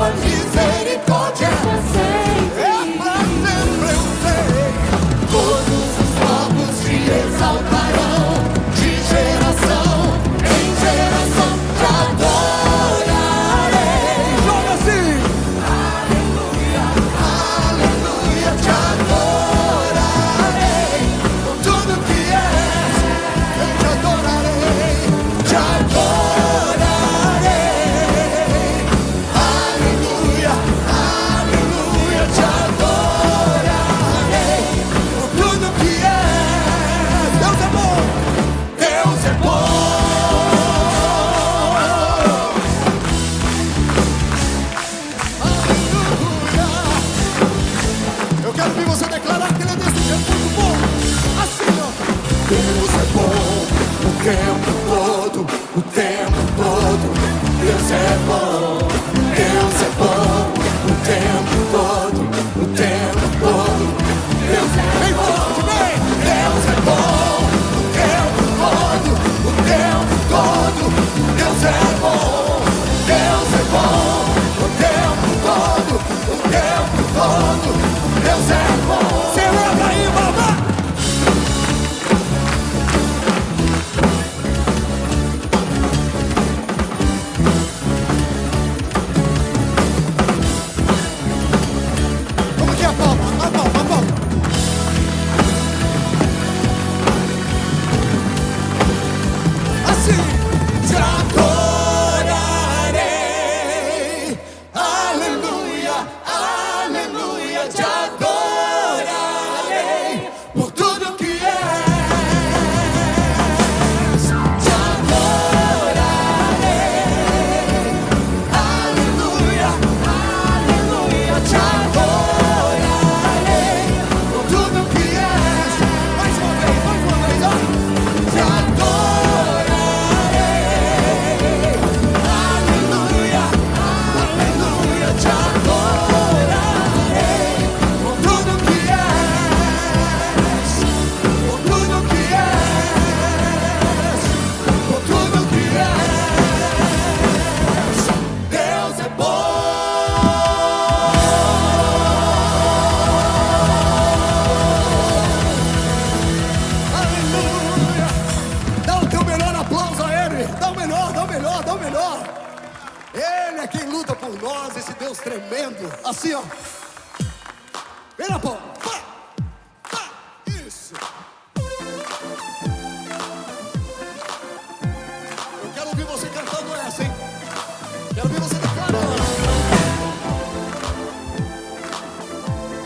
misericórdia é pra sempre, eu sei. Todos os povos te exaltarão, de geração em geração te adorarei. Joga assim! Aleluia, aleluia, te adorarei. Com tudo que és, eu te adorarei, te adorarei. Aleluia, aleluia, te adorarei. Com tudo que és, Deus é bom, Deus é bom. Eu quero ouvir você declarar que Ele é desse jeito muito bom. Assim, ó. Deus é bom o tempo todo, o tempo todo. Deus é bom, Deus é bom o tempo todo, o tempo todo. Deus é bom, Deus é bom o tempo todo, o tempo todo. Deus é bom, Deus é bom o tempo todo, o tempo todo. Deus é bom. Celebra aí, mamãe. Como que é a palma? A palma, a palma. Assim. Te adorarei. Aleluia, aleluia, te adorarei por tudo que és. Te adorarei. Aleluia, aleluia, te adorarei por tudo que és. Mais uma vez, ó. Te adorarei. Aleluia, aleluia, te adorarei por tudo que és, por tudo que és, por tudo que és. Deus é bom. Aleluia. Dá o teu melhor aplauso a Ele. Dá o melhor, dá o melhor, dá o melhor. Ele é quem luta por nós, esse Deus tremendo. Assim, ó. Vem na palma. Pá, pá, isso. Eu quero ouvir você cantando essa, hein? Quero ouvir você declarando.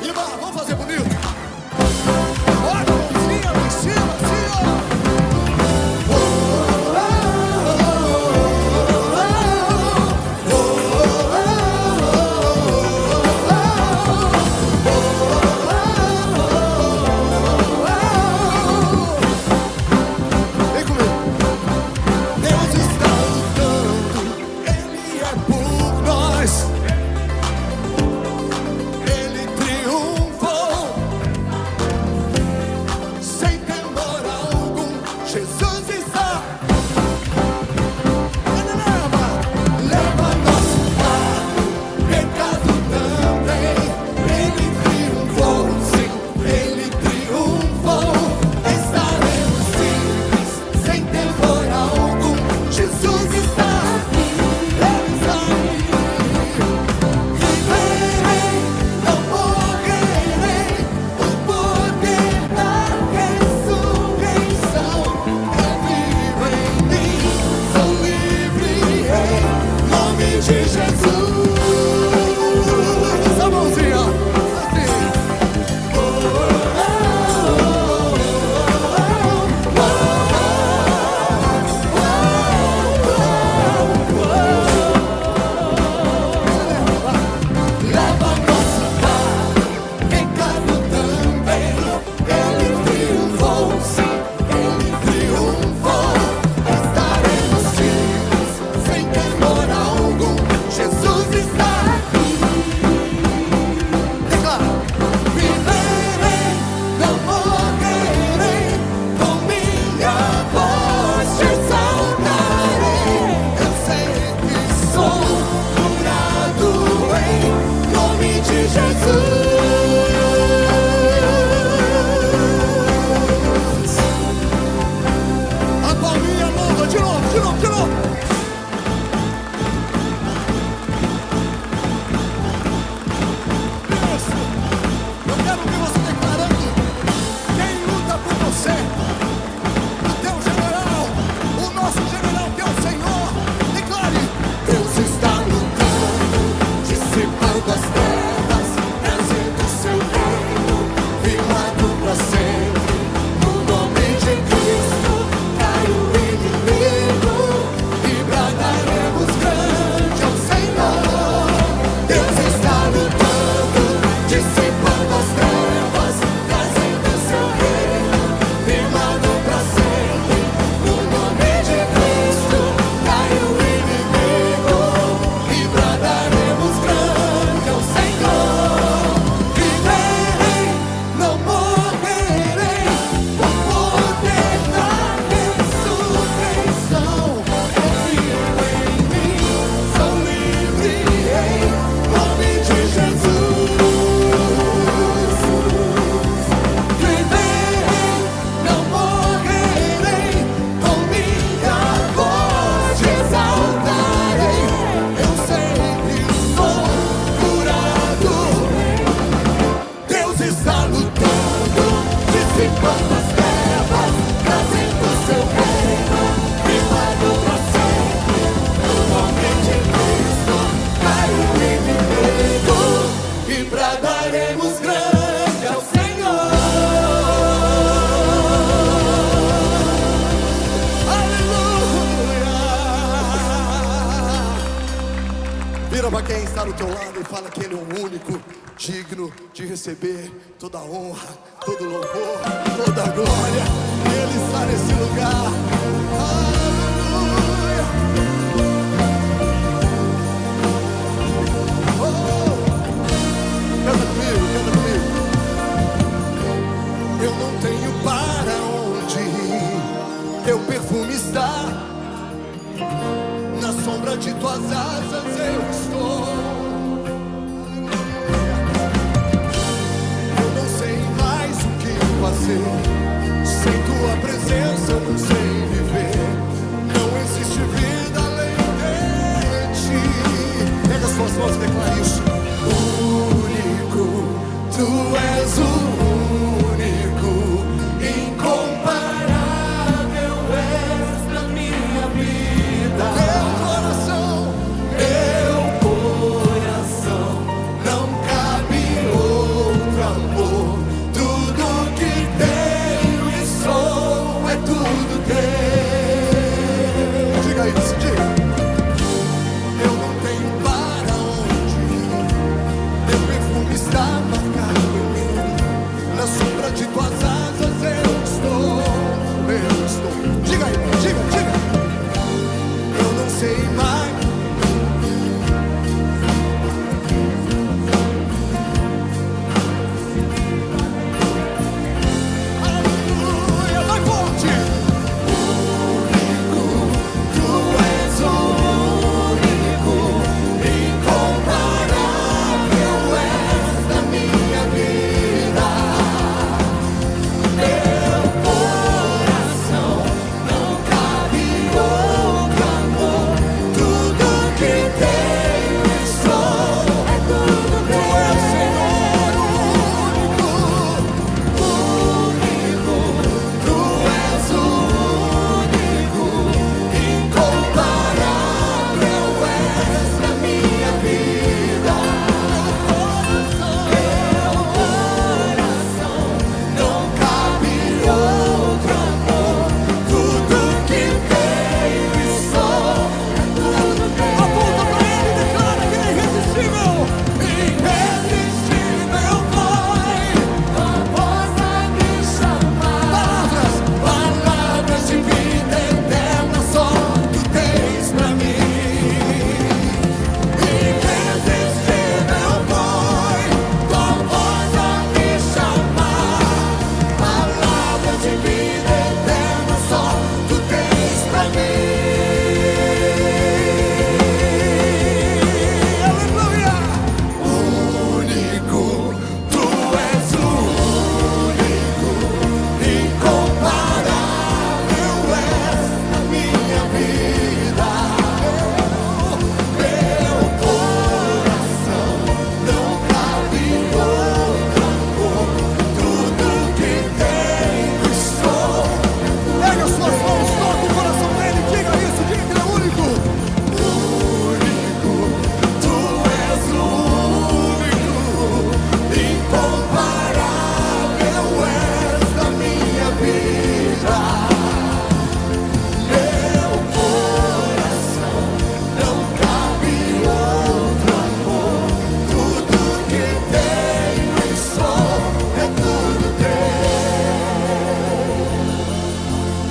Iba, vamos fazer bonito? Bota a mãozinha lá em cima, assim, ó. Vira pra quem está do teu lado e fala que Ele é o único digno de receber toda a honra, todo o louvor, toda a glória. Ele está nesse lugar. Aleluia. Oh, canta comigo, canta comigo. Eu não tenho para onde ir, teu perfume está. Na sombra de tuas asas eu estou. Eu não sei mais o que fazer. Sem tua presença eu não sei viver. Não existe vida além de ti. Pega as suas mãos e declara isso. Único, tu és o único, incomparável és na minha vida.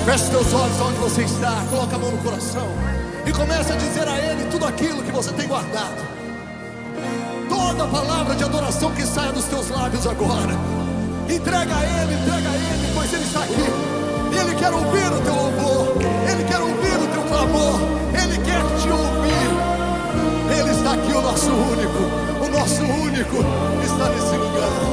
Feche seus olhos onde você está, coloca a mão no coração e comece a dizer a Ele tudo aquilo que você tem guardado. Toda palavra de adoração que saia dos teus lábios agora, entrega a Ele, pois Ele está aqui. Ele quer ouvir o teu louvor, Ele quer ouvir o teu clamor, Ele quer te ouvir. Ele está aqui, o nosso único está nesse lugar.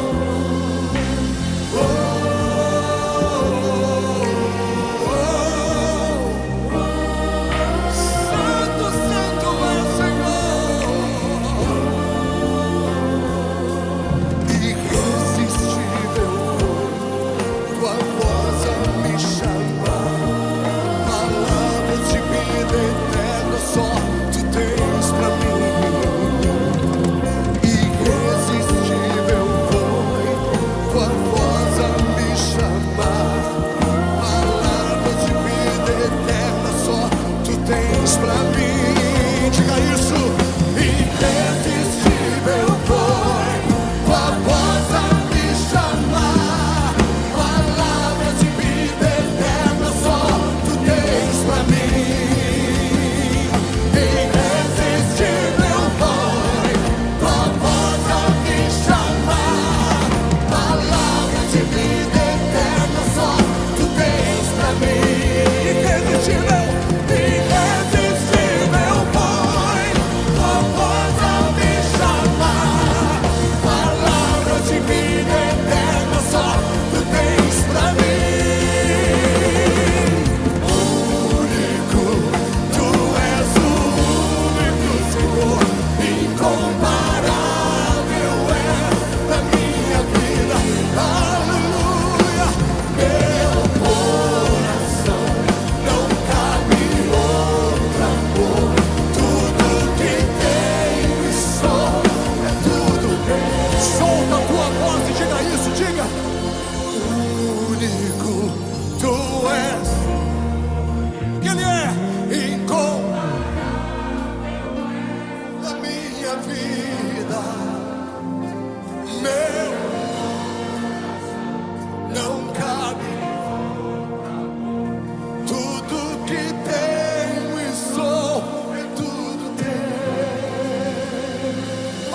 Só tu tens pra mim. Irresistível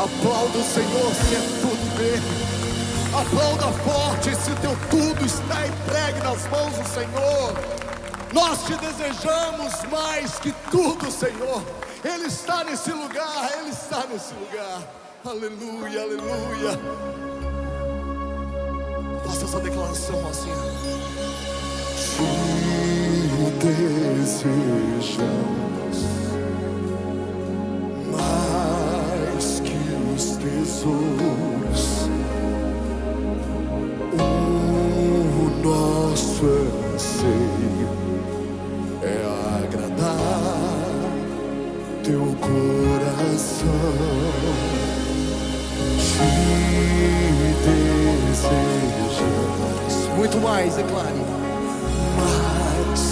Aplauda o Senhor se é tudo dele. Aplauda forte se teu tudo está entregue nas mãos do Senhor. Nós te desejamos mais que tudo, Senhor. Ele está nesse lugar, Ele está nesse lugar. Aleluia, aleluia. Faça essa declaração assim. Te desejamos mais que os tesouros. O nosso anseio é agradar teu coração. Te desejamos muito mais, declare. Mais.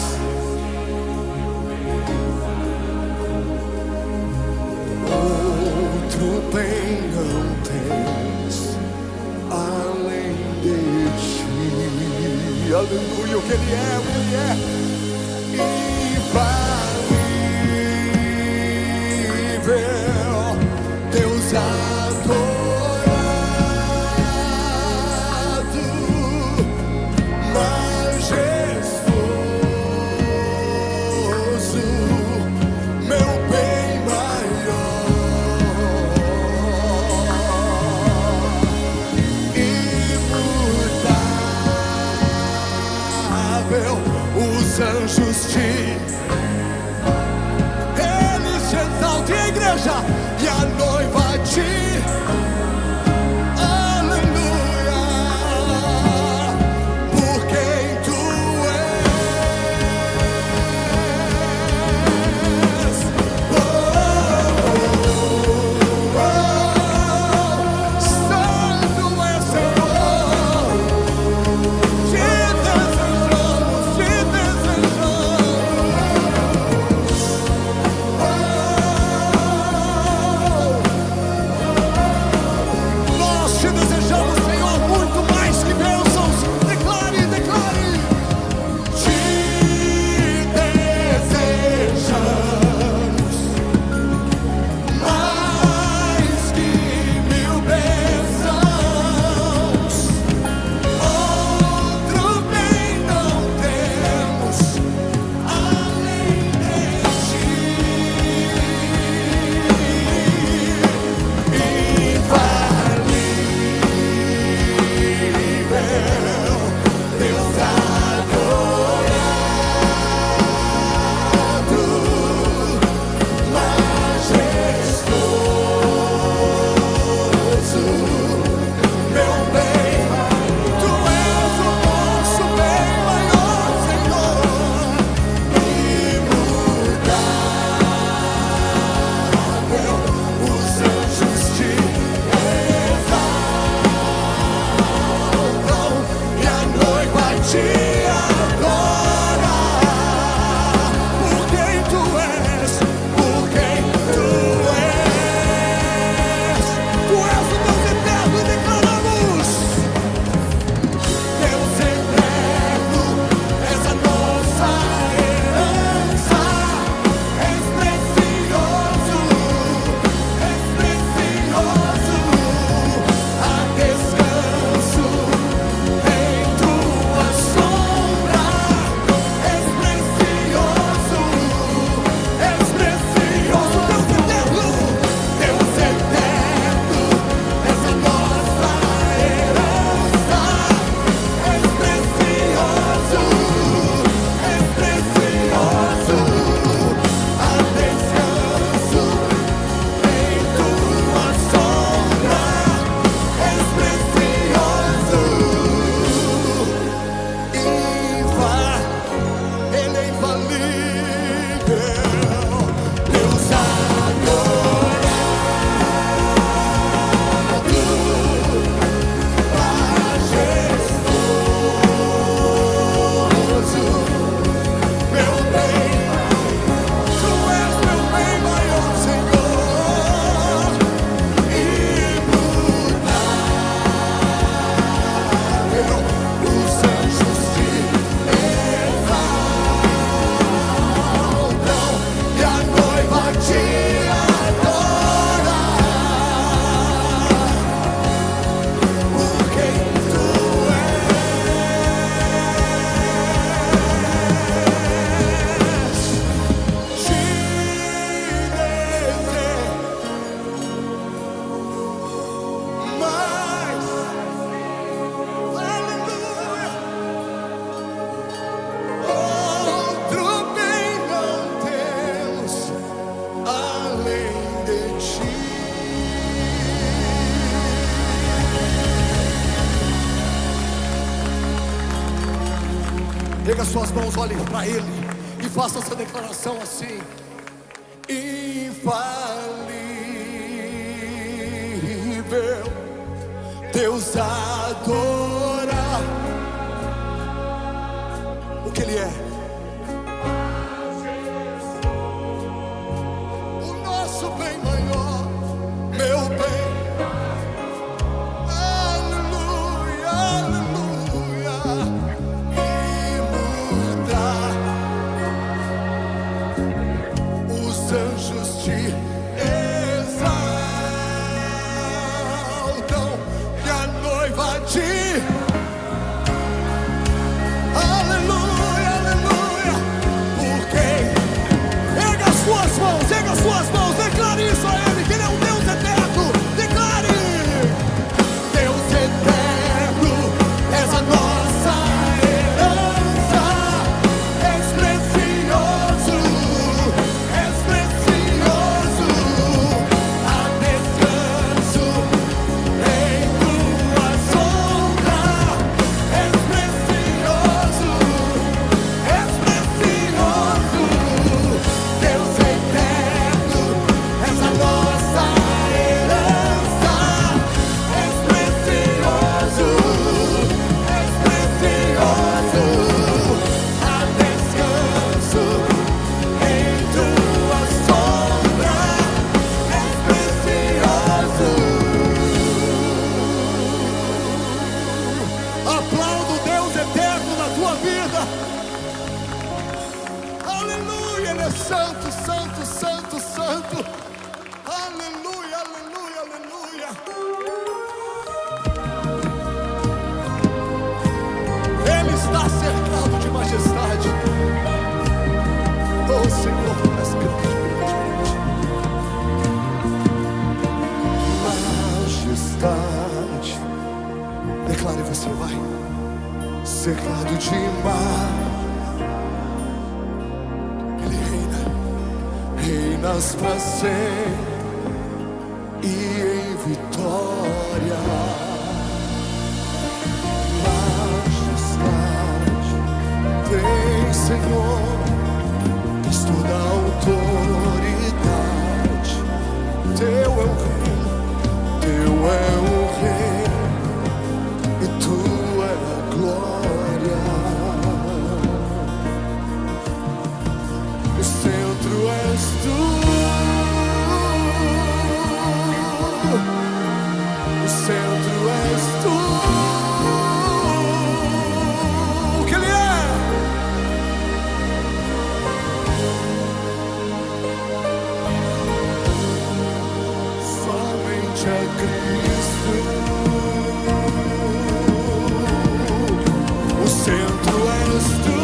Outro bem não tens além de ti. Aleluia, o que Ele é, o que Ele é. Infalível, Deus adorado, majestoso, meu bem maior, imutável, os anjos te exaltam, a igreja e a noiva te aleluia, por quem tu és. Oh, oh, oh, Santo é Senhor, te desejamos, te desejamos. Oh, as suas mãos, olhem para Ele e faça essa declaração assim: infalível, Deus adora o que Ele é. O nosso bem maior, meu bem. Aleluia, aleluia. E muda os anjos te exaltam e a noiva te. Aleluia, aleluia. Porque erga as suas mãos, declare isso a Ele, que Ele é um Deus eterno. Declare: Deus eterno, és a nossa herança. És precioso, és precioso. Há descanso em tua sombra. És precioso, és precioso. Deus eterno, és a nossa herança. És precioso, és precioso. Há descanso em tua sombra. És precioso. Aplauda o Deus eterno na tua vida. Aleluia, Ele é santo, santo, santo, santo. Aleluia, aleluia, aleluia. Ele está cercado de majestade. Oh Senhor, tu és grande. Majestade. Declare, você vai. Cercado de mar. Ele reina, reinas pra sempre e em vitória. Majestade, tem Senhor, tens toda a autoridade. Teu é o reino, teu é o reino, e tu é a glória. O centro és tu. O centro és tu. O que Ele é? Somente a Cristo. O centro és tu.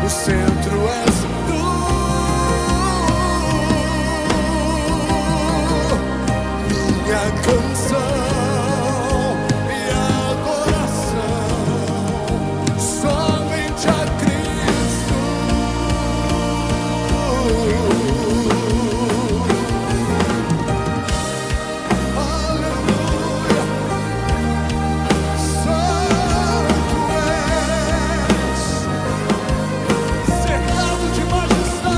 O centro és tu. Minha canção e adoração, somente a Cristo. Aleluia. Santo és, cercado de majestade.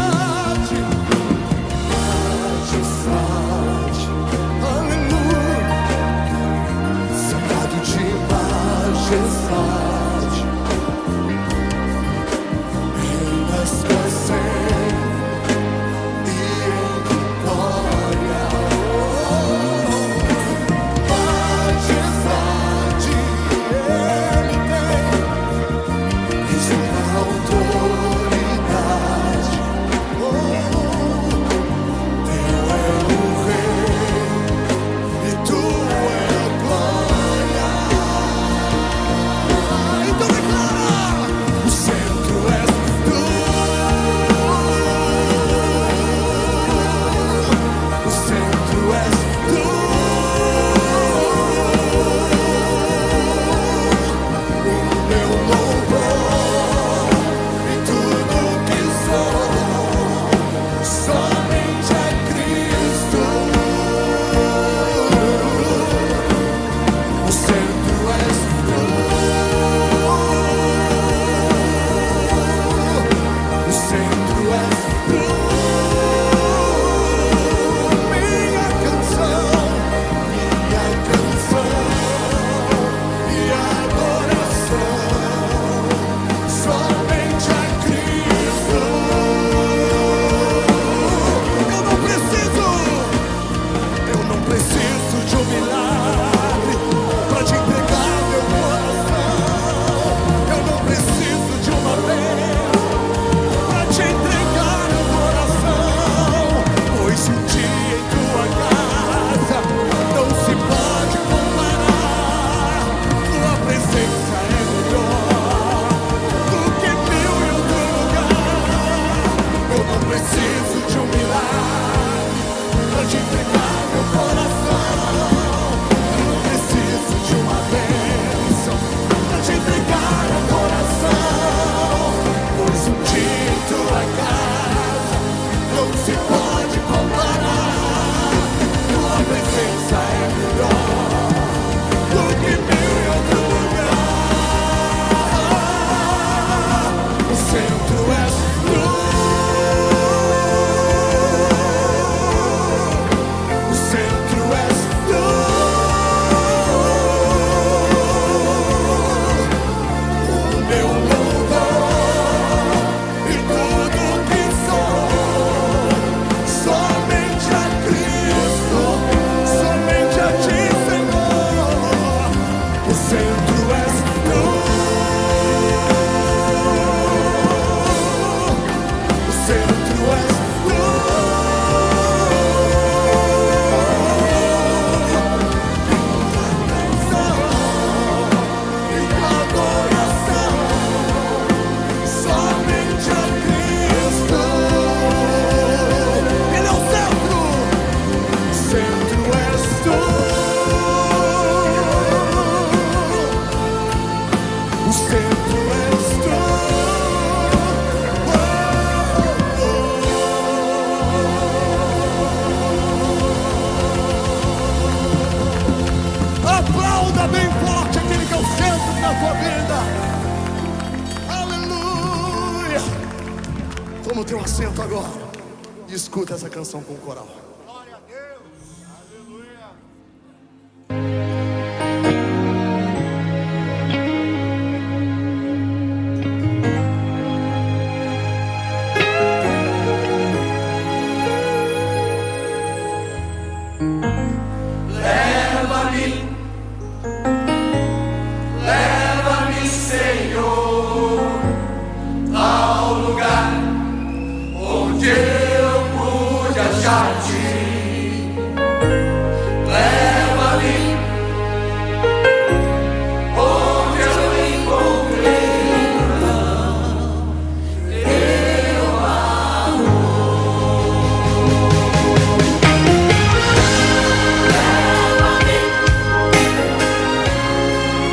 Toma o teu assento agora e escuta essa canção com o coral. Glória a Deus. Aleluia. Leva-me, Senhor, ao lugar onde eu pude achar-te. Leva-me onde eu encontrei teu amor.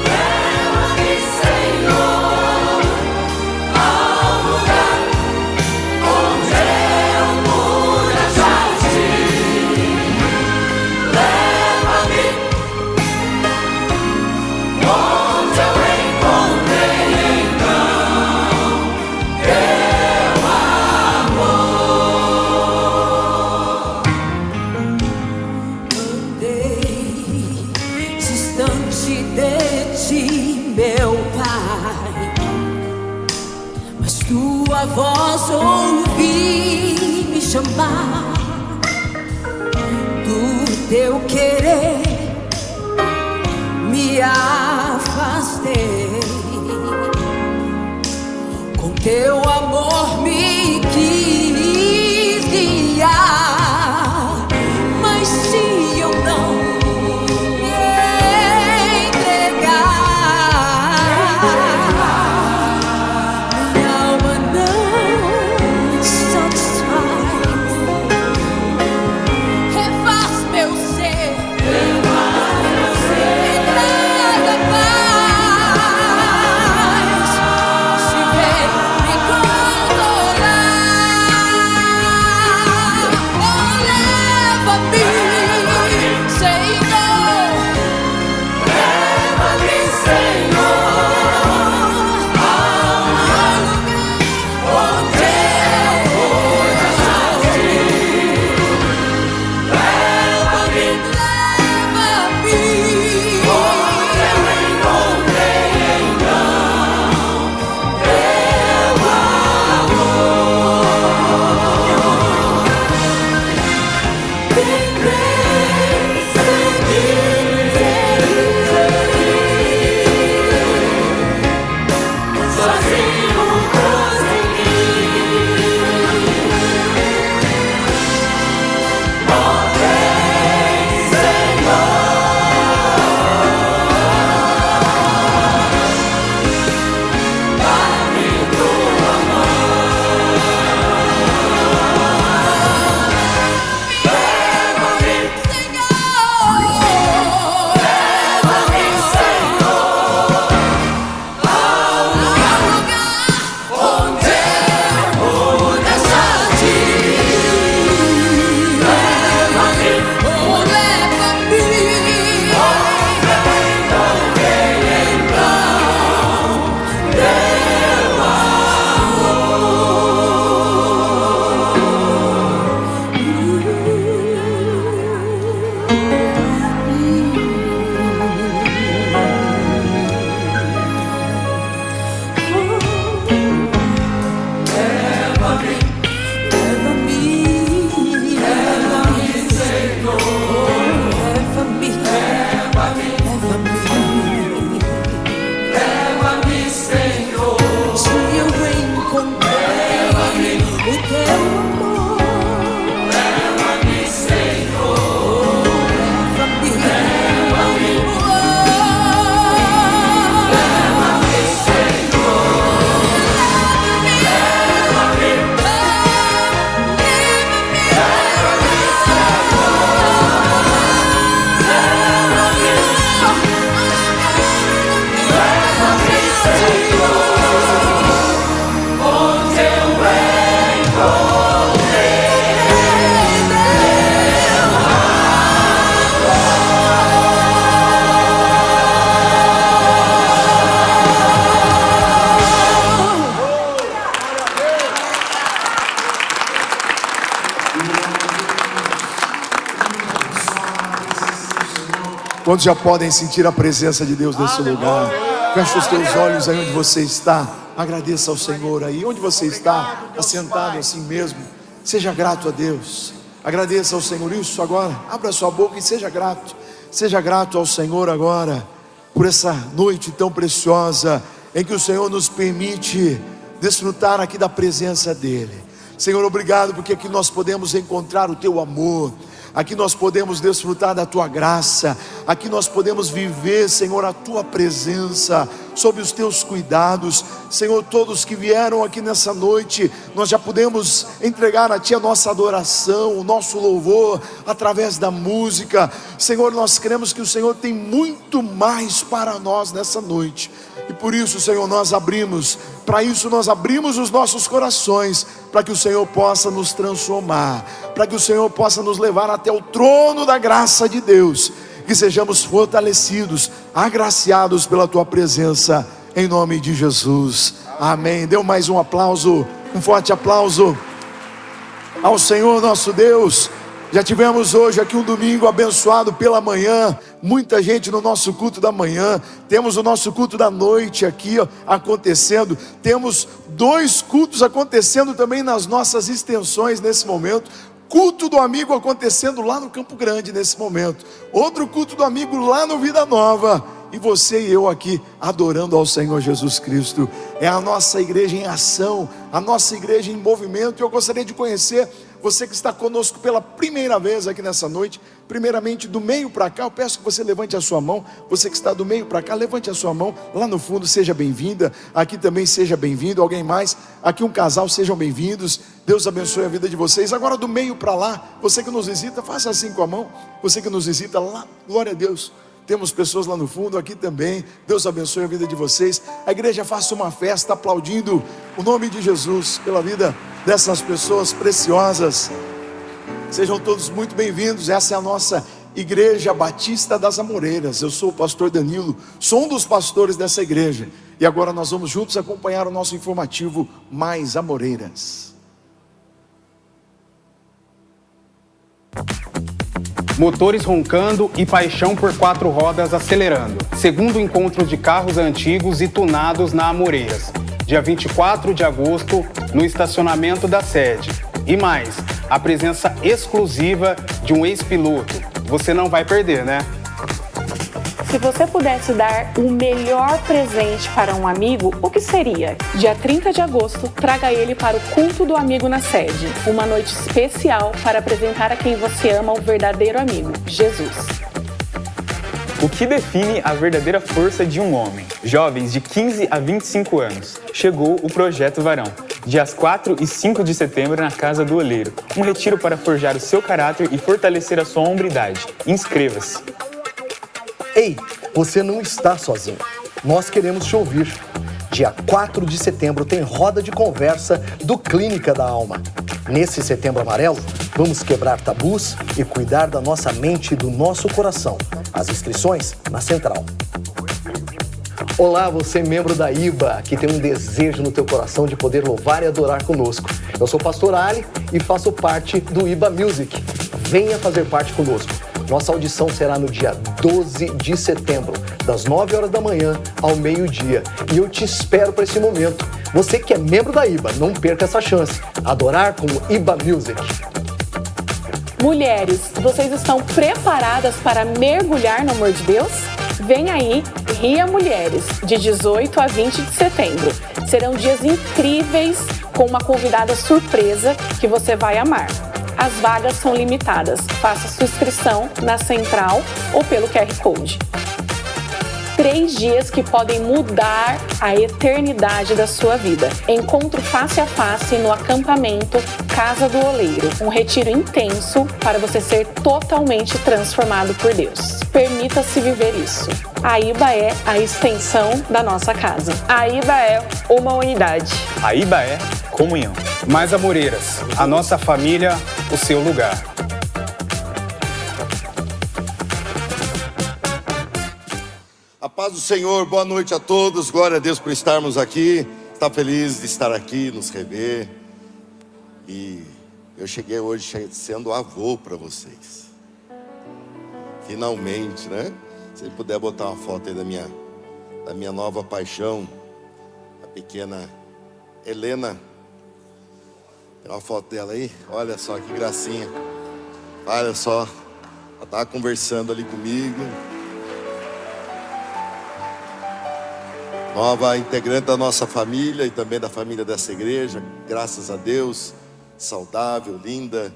Leva-me, Senhor, ao lugar onde eu pude achar-te. Leva-me onde eu encontrei então teu amor. Andei distante de ti, meu Pai, mas tua voz ouvi me chamar. Do teu querer me afastei, com teu amor me quis guiar. Mas se eu não me entregar, minha alma não satisfaz. Refaz meu ser, me traga paz. Se vem me consolar, oh, leva-me, Senhor. Leva-me, Senhor, ao lugar onde eu pude achar-te. Leva-me onde eu encontrei então teu amor. Tentei seguir, sozinho consegui. Onde eu encontro Quantos já podem sentir a presença de Deus nesse lugar? Feche os teus olhos aí onde você está. Agradeça ao Senhor aí onde você está, assentado assim mesmo. Seja grato a Deus. Agradeça ao Senhor. Isso agora, abra sua boca e seja grato. Seja grato ao Senhor agora por essa noite tão preciosa em que o Senhor nos permite desfrutar aqui da presença dEle. Senhor, obrigado porque aqui nós podemos encontrar o Teu amor, aqui nós podemos desfrutar da Tua graça, aqui nós podemos viver, Senhor, a Tua presença, sob os Teus cuidados. Senhor, todos que vieram aqui nessa noite, nós já podemos entregar a Ti a nossa adoração, o nosso louvor, através da música. Senhor, nós cremos que o Senhor tem muito mais para nós nessa noite, e por isso, Senhor, nós abrimos os nossos corações, para que o Senhor possa nos transformar, para que o Senhor possa nos levar até o trono da graça de Deus, que sejamos fortalecidos, agraciados pela Tua presença, em nome de Jesus, amém. Dê mais um aplauso, um forte aplauso ao Senhor nosso Deus. Já tivemos hoje aqui um domingo abençoado pela manhã, muita gente no nosso culto da manhã. Temos o nosso culto da noite aqui acontecendo. Temos 2 cultos acontecendo também nas nossas extensões nesse momento. Culto do amigo acontecendo lá no Campo Grande nesse momento. Outro culto do amigo lá no Vida Nova. E você e eu aqui adorando ao Senhor Jesus Cristo. É a nossa igreja em ação, a nossa igreja em movimento. E eu gostaria de conhecer você que está conosco pela primeira vez aqui nessa noite. Primeiramente, do meio para cá, eu peço que você levante a sua mão. Você que está do meio para cá, levante a sua mão. Lá no fundo, seja bem-vinda. Aqui também seja bem-vindo. Alguém mais? Aqui um casal, sejam bem-vindos. Deus abençoe a vida de vocês. Agora do meio para lá, você que nos visita, faça assim com a mão. Você que nos visita lá, glória a Deus. Temos pessoas lá no fundo, aqui também. Deus abençoe a vida de vocês. A igreja faça uma festa aplaudindo o nome de Jesus pela vida dessas pessoas preciosas. Sejam todos muito bem-vindos. Essa é a nossa Igreja Batista das Amoreiras. Eu sou o pastor Danilo, sou um dos pastores dessa igreja. E agora nós vamos juntos acompanhar o nosso informativo Mais Amoreiras. Motores roncando e paixão por 4 rodas acelerando. Segundo encontro de carros antigos e tunados na Amoreiras. Dia 24 de agosto, no estacionamento da sede. E mais, a presença exclusiva de um ex-piloto. Você não vai perder, né? Se você pudesse dar o melhor presente para um amigo, o que seria? Dia 30 de agosto, traga ele para o culto do amigo na sede. Uma noite especial para apresentar a quem você ama o verdadeiro amigo, Jesus. O que define a verdadeira força de um homem? Jovens de 15 a 25 anos. Chegou o Projeto Varão. Dias 4 e 5 de setembro na Casa do Oleiro. Um retiro para forjar o seu caráter e fortalecer a sua hombridade. Inscreva-se. Ei, você não está sozinho. Nós queremos te ouvir. Dia 4 de setembro tem roda de conversa do Clínica da Alma. Nesse Setembro Amarelo, vamos quebrar tabus e cuidar da nossa mente e do nosso coração. As inscrições na Central. Olá, você membro da IBA, que tem um desejo no teu coração de poder louvar e adorar conosco. Eu sou o pastor Ali e faço parte do IBA Music. Venha fazer parte conosco. Nossa audição será no dia 12 de setembro, das 9 horas da manhã ao meio-dia. E eu te espero para esse momento. Você que é membro da IBA, não perca essa chance. Adorar com o IBA Music. Mulheres, vocês estão preparadas para mergulhar no amor de Deus? Vem aí, Ria Mulheres, de 18 a 20 de setembro. Serão dias incríveis com uma convidada surpresa que você vai amar. As vagas são limitadas. Faça sua inscrição na Central ou pelo QR Code. 3 dias que podem mudar a eternidade da sua vida. Encontro face a face no acampamento Casa do Oleiro. Um retiro intenso para você ser totalmente transformado por Deus. Permita-se viver isso. A IBA é a extensão da nossa casa. A IBA é uma unidade. A IBA é comunhão. Mais Amoreiras, a nossa família, o seu lugar. A paz do Senhor, boa noite a todos, glória a Deus por estarmos aqui. Está feliz de estar aqui, nos rever. E eu cheguei hoje sendo avô para vocês. Finalmente, né? Se puder botar uma foto aí da minha nova paixão, a pequena Helena. Tem uma foto dela aí, olha só que gracinha. Olha só, ela estava conversando ali comigo. Nova integrante da nossa família e também da família dessa igreja, graças a Deus, saudável, linda.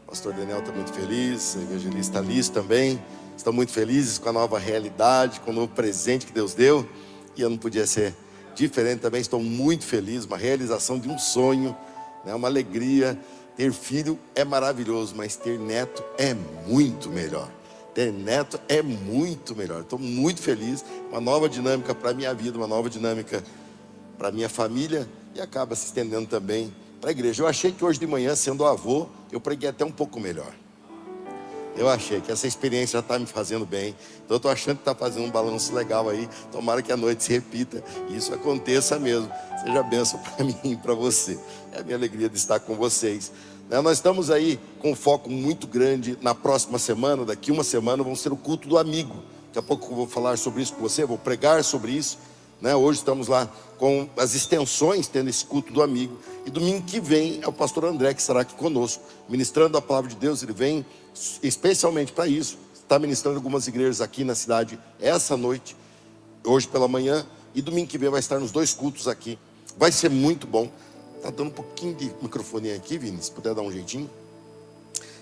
O pastor Daniel está muito feliz, a evangelista Liz também. Estão muito felizes com a nova realidade, com o novo presente que Deus deu. E eu não podia ser diferente também, estou muito feliz, uma realização de um sonho, né? Uma alegria. Ter filho é maravilhoso, mas ter neto é muito melhor. Ter neto é muito melhor. Estou muito feliz. Uma nova dinâmica para a minha vida, uma nova dinâmica para a minha família e acaba se estendendo também para a igreja. Eu achei que hoje de manhã, sendo avô, eu preguei até um pouco melhor. Eu achei que essa experiência já está me fazendo bem. Então eu estou achando que está fazendo um balanço legal aí. Tomara que a noite se repita e isso aconteça mesmo. Seja bênção para mim e para você. É a minha alegria de estar com vocês. Nós estamos aí com um foco muito grande na próxima semana. Daqui uma semana vamos ter o culto do amigo. Daqui a pouco eu vou falar sobre isso com você, vou pregar sobre isso. Hoje estamos lá com as extensões, tendo esse culto do amigo. E domingo que vem é o pastor André que estará aqui conosco, ministrando a palavra de Deus. Ele vem especialmente para isso. Está ministrando algumas igrejas aqui na cidade essa noite, hoje pela manhã. E domingo que vem vai estar nos 2 cultos aqui. Vai ser muito bom. Está dando um pouquinho de microfone aqui, Vini, se puder dar um jeitinho.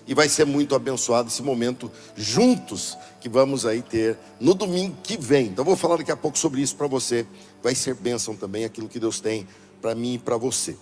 E vai ser muito abençoado esse momento juntos que vamos aí ter no domingo que vem. Então vou falar daqui a pouco sobre isso para você. Vai ser bênção também aquilo que Deus tem para mim e para você.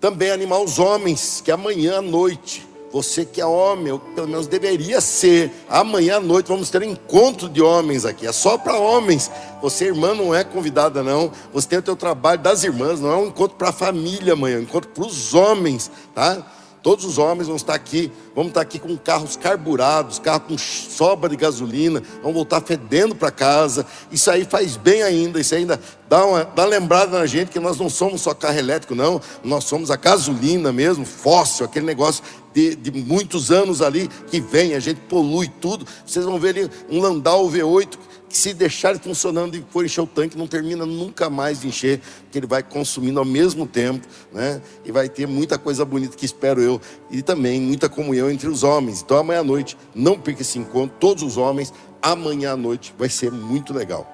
Também animar os homens, que amanhã à noite, você que é homem, ou pelo menos deveria ser, amanhã à noite vamos ter um encontro de homens aqui. É só para homens. Você, irmã, não é convidada não. Você tem o teu trabalho das irmãs. Não é um encontro para a família amanhã, é um encontro para os homens, tá? Todos os homens vão estar aqui. Vamos estar aqui com carros carburados, carro com sobra de gasolina. Vamos voltar fedendo para casa. Isso aí faz bem ainda. Isso ainda dá uma lembrada na gente que nós não somos só carro elétrico, não. Nós somos a gasolina mesmo, fóssil, aquele negócio de muitos anos ali que vem, a gente polui tudo. Vocês vão ver ali um Landau V8 que, se deixar funcionando e for encher o tanque, não termina nunca mais de encher, porque ele vai consumindo ao mesmo tempo, né? E vai ter muita coisa bonita que espero eu, e também muita comunhão entre os homens. Então amanhã à noite, não perca esse encontro, todos os homens, amanhã à noite vai ser muito legal.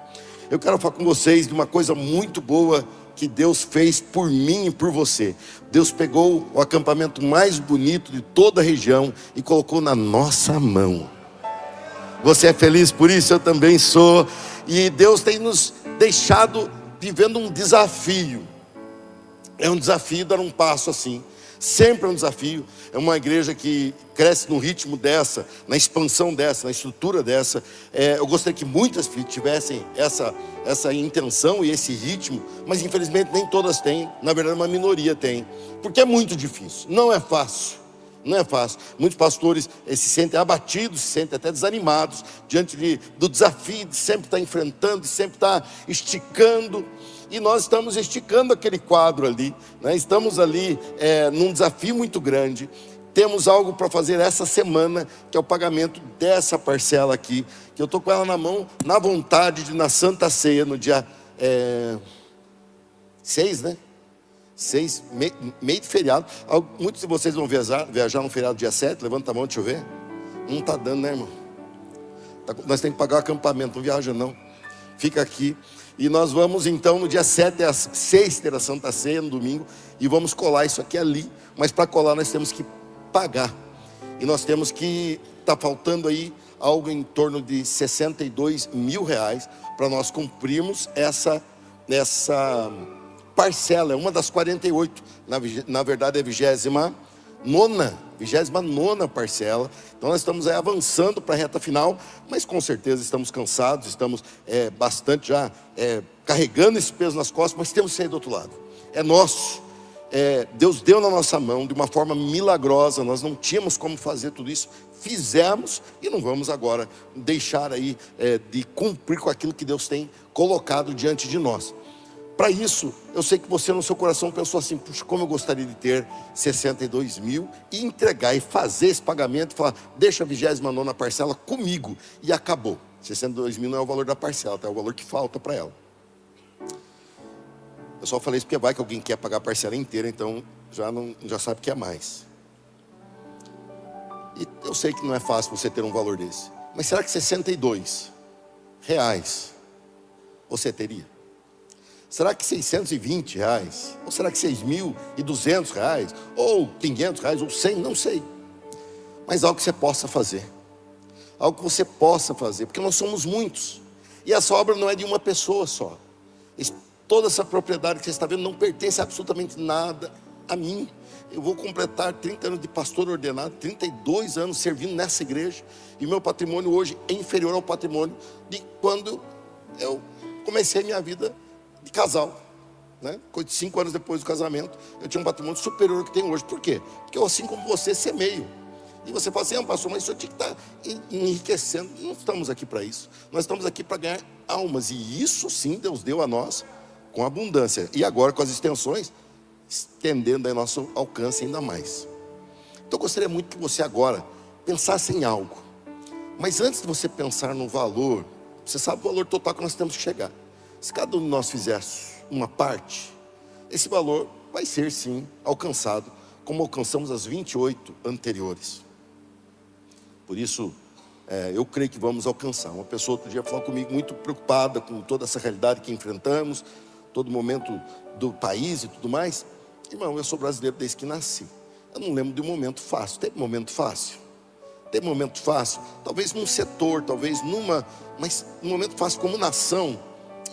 Eu quero falar com vocês de uma coisa muito boa que Deus fez por mim e por você. Deus pegou o acampamento mais bonito de toda a região e colocou na nossa mão. Você é feliz por isso? Eu também sou. E Deus tem nos deixado vivendo um desafio. É um desafio dar um passo assim. Sempre é um desafio. É uma igreja que cresce no ritmo dessa, na expansão dessa, na estrutura dessa. Eu gostaria que muitas tivessem essa intenção e esse ritmo, mas infelizmente nem todas têm. Na verdade, uma minoria tem, porque é muito difícil. Não é fácil. Não é fácil. Muitos pastores se sentem abatidos, se sentem até desanimados diante do desafio de sempre estar enfrentando, de sempre estar esticando. E nós estamos esticando aquele quadro ali, né? Estamos ali num desafio muito grande. Temos algo para fazer essa semana, que é o pagamento dessa parcela aqui, que eu estou com ela na mão, na vontade de ir na Santa Ceia, no dia 6, né? 6, meio de feriado. Muitos de vocês vão viajar no feriado dia 7, levanta a mão, deixa eu ver. Não está dando, né, irmão? Nós temos que pagar o acampamento, não viaja não. Fica aqui. E nós vamos então no dia 7 às 6 ter a Santa Ceia, no domingo. E vamos colar isso aqui ali. Mas para colar nós temos que pagar. E nós temos que, está faltando aí algo em torno de 62 mil reais para nós cumprirmos essa parcela. É uma das 48. Na verdade é a 29ª parcela. Então nós estamos aí avançando para a reta final, mas com certeza estamos cansados, estamos bastante já carregando esse peso nas costas, mas temos que sair do outro lado. É nosso. Deus deu na nossa mão de uma forma milagrosa. Nós não tínhamos como fazer tudo isso, fizemos e não vamos agora deixar aí de cumprir com aquilo que Deus tem colocado diante de nós. Para isso, eu sei que você no seu coração pensou assim: puxa, como eu gostaria de ter 62 mil e entregar e fazer esse pagamento e falar, deixa a 29ª parcela comigo, e acabou. 62 mil não é o valor da parcela, tá? É o valor que falta para ela. Eu só falei isso porque vai que alguém quer pagar a parcela inteira, então já sabe que é mais. E eu sei que não é fácil você ter um valor desse. Mas será que 62 reais você teria? Será que 620 reais? Ou será que 6.200 reais? Ou 500 reais? Ou 100? Não sei. Mas algo que você possa fazer. Algo que você possa fazer. Porque nós somos muitos. E essa obra não é de uma pessoa só. Toda essa propriedade que você está vendo não pertence absolutamente nada a mim. Eu vou completar 30 anos de pastor ordenado, 32 anos servindo nessa igreja. E meu patrimônio hoje é inferior ao patrimônio de quando eu comecei minha vida de casal, né? 5 anos depois do casamento, eu tinha um patrimônio superior ao que tenho hoje. Por quê? Porque eu, assim como você, semeio. E você fala assim, pastor, mas o senhor tinha que estar enriquecendo. Não estamos aqui para isso. Nós estamos aqui para ganhar almas. E isso sim Deus deu a nós com abundância. E agora com as extensões, estendendo aí nosso alcance ainda mais. Então eu gostaria muito que você agora pensasse em algo. Mas antes de você pensar no valor, você sabe o valor total que nós temos que chegar. Se cada um de nós fizesse uma parte, esse valor vai ser sim alcançado, como alcançamos as 28 anteriores. Por isso, eu creio que vamos alcançar. Uma pessoa outro dia falou comigo muito preocupada com toda essa realidade que enfrentamos, todo momento do país e tudo mais. Irmão, eu sou brasileiro desde que nasci. Eu não lembro de um momento fácil. Teve momento fácil? Teve momento fácil? Talvez num setor, talvez mas um momento fácil como nação,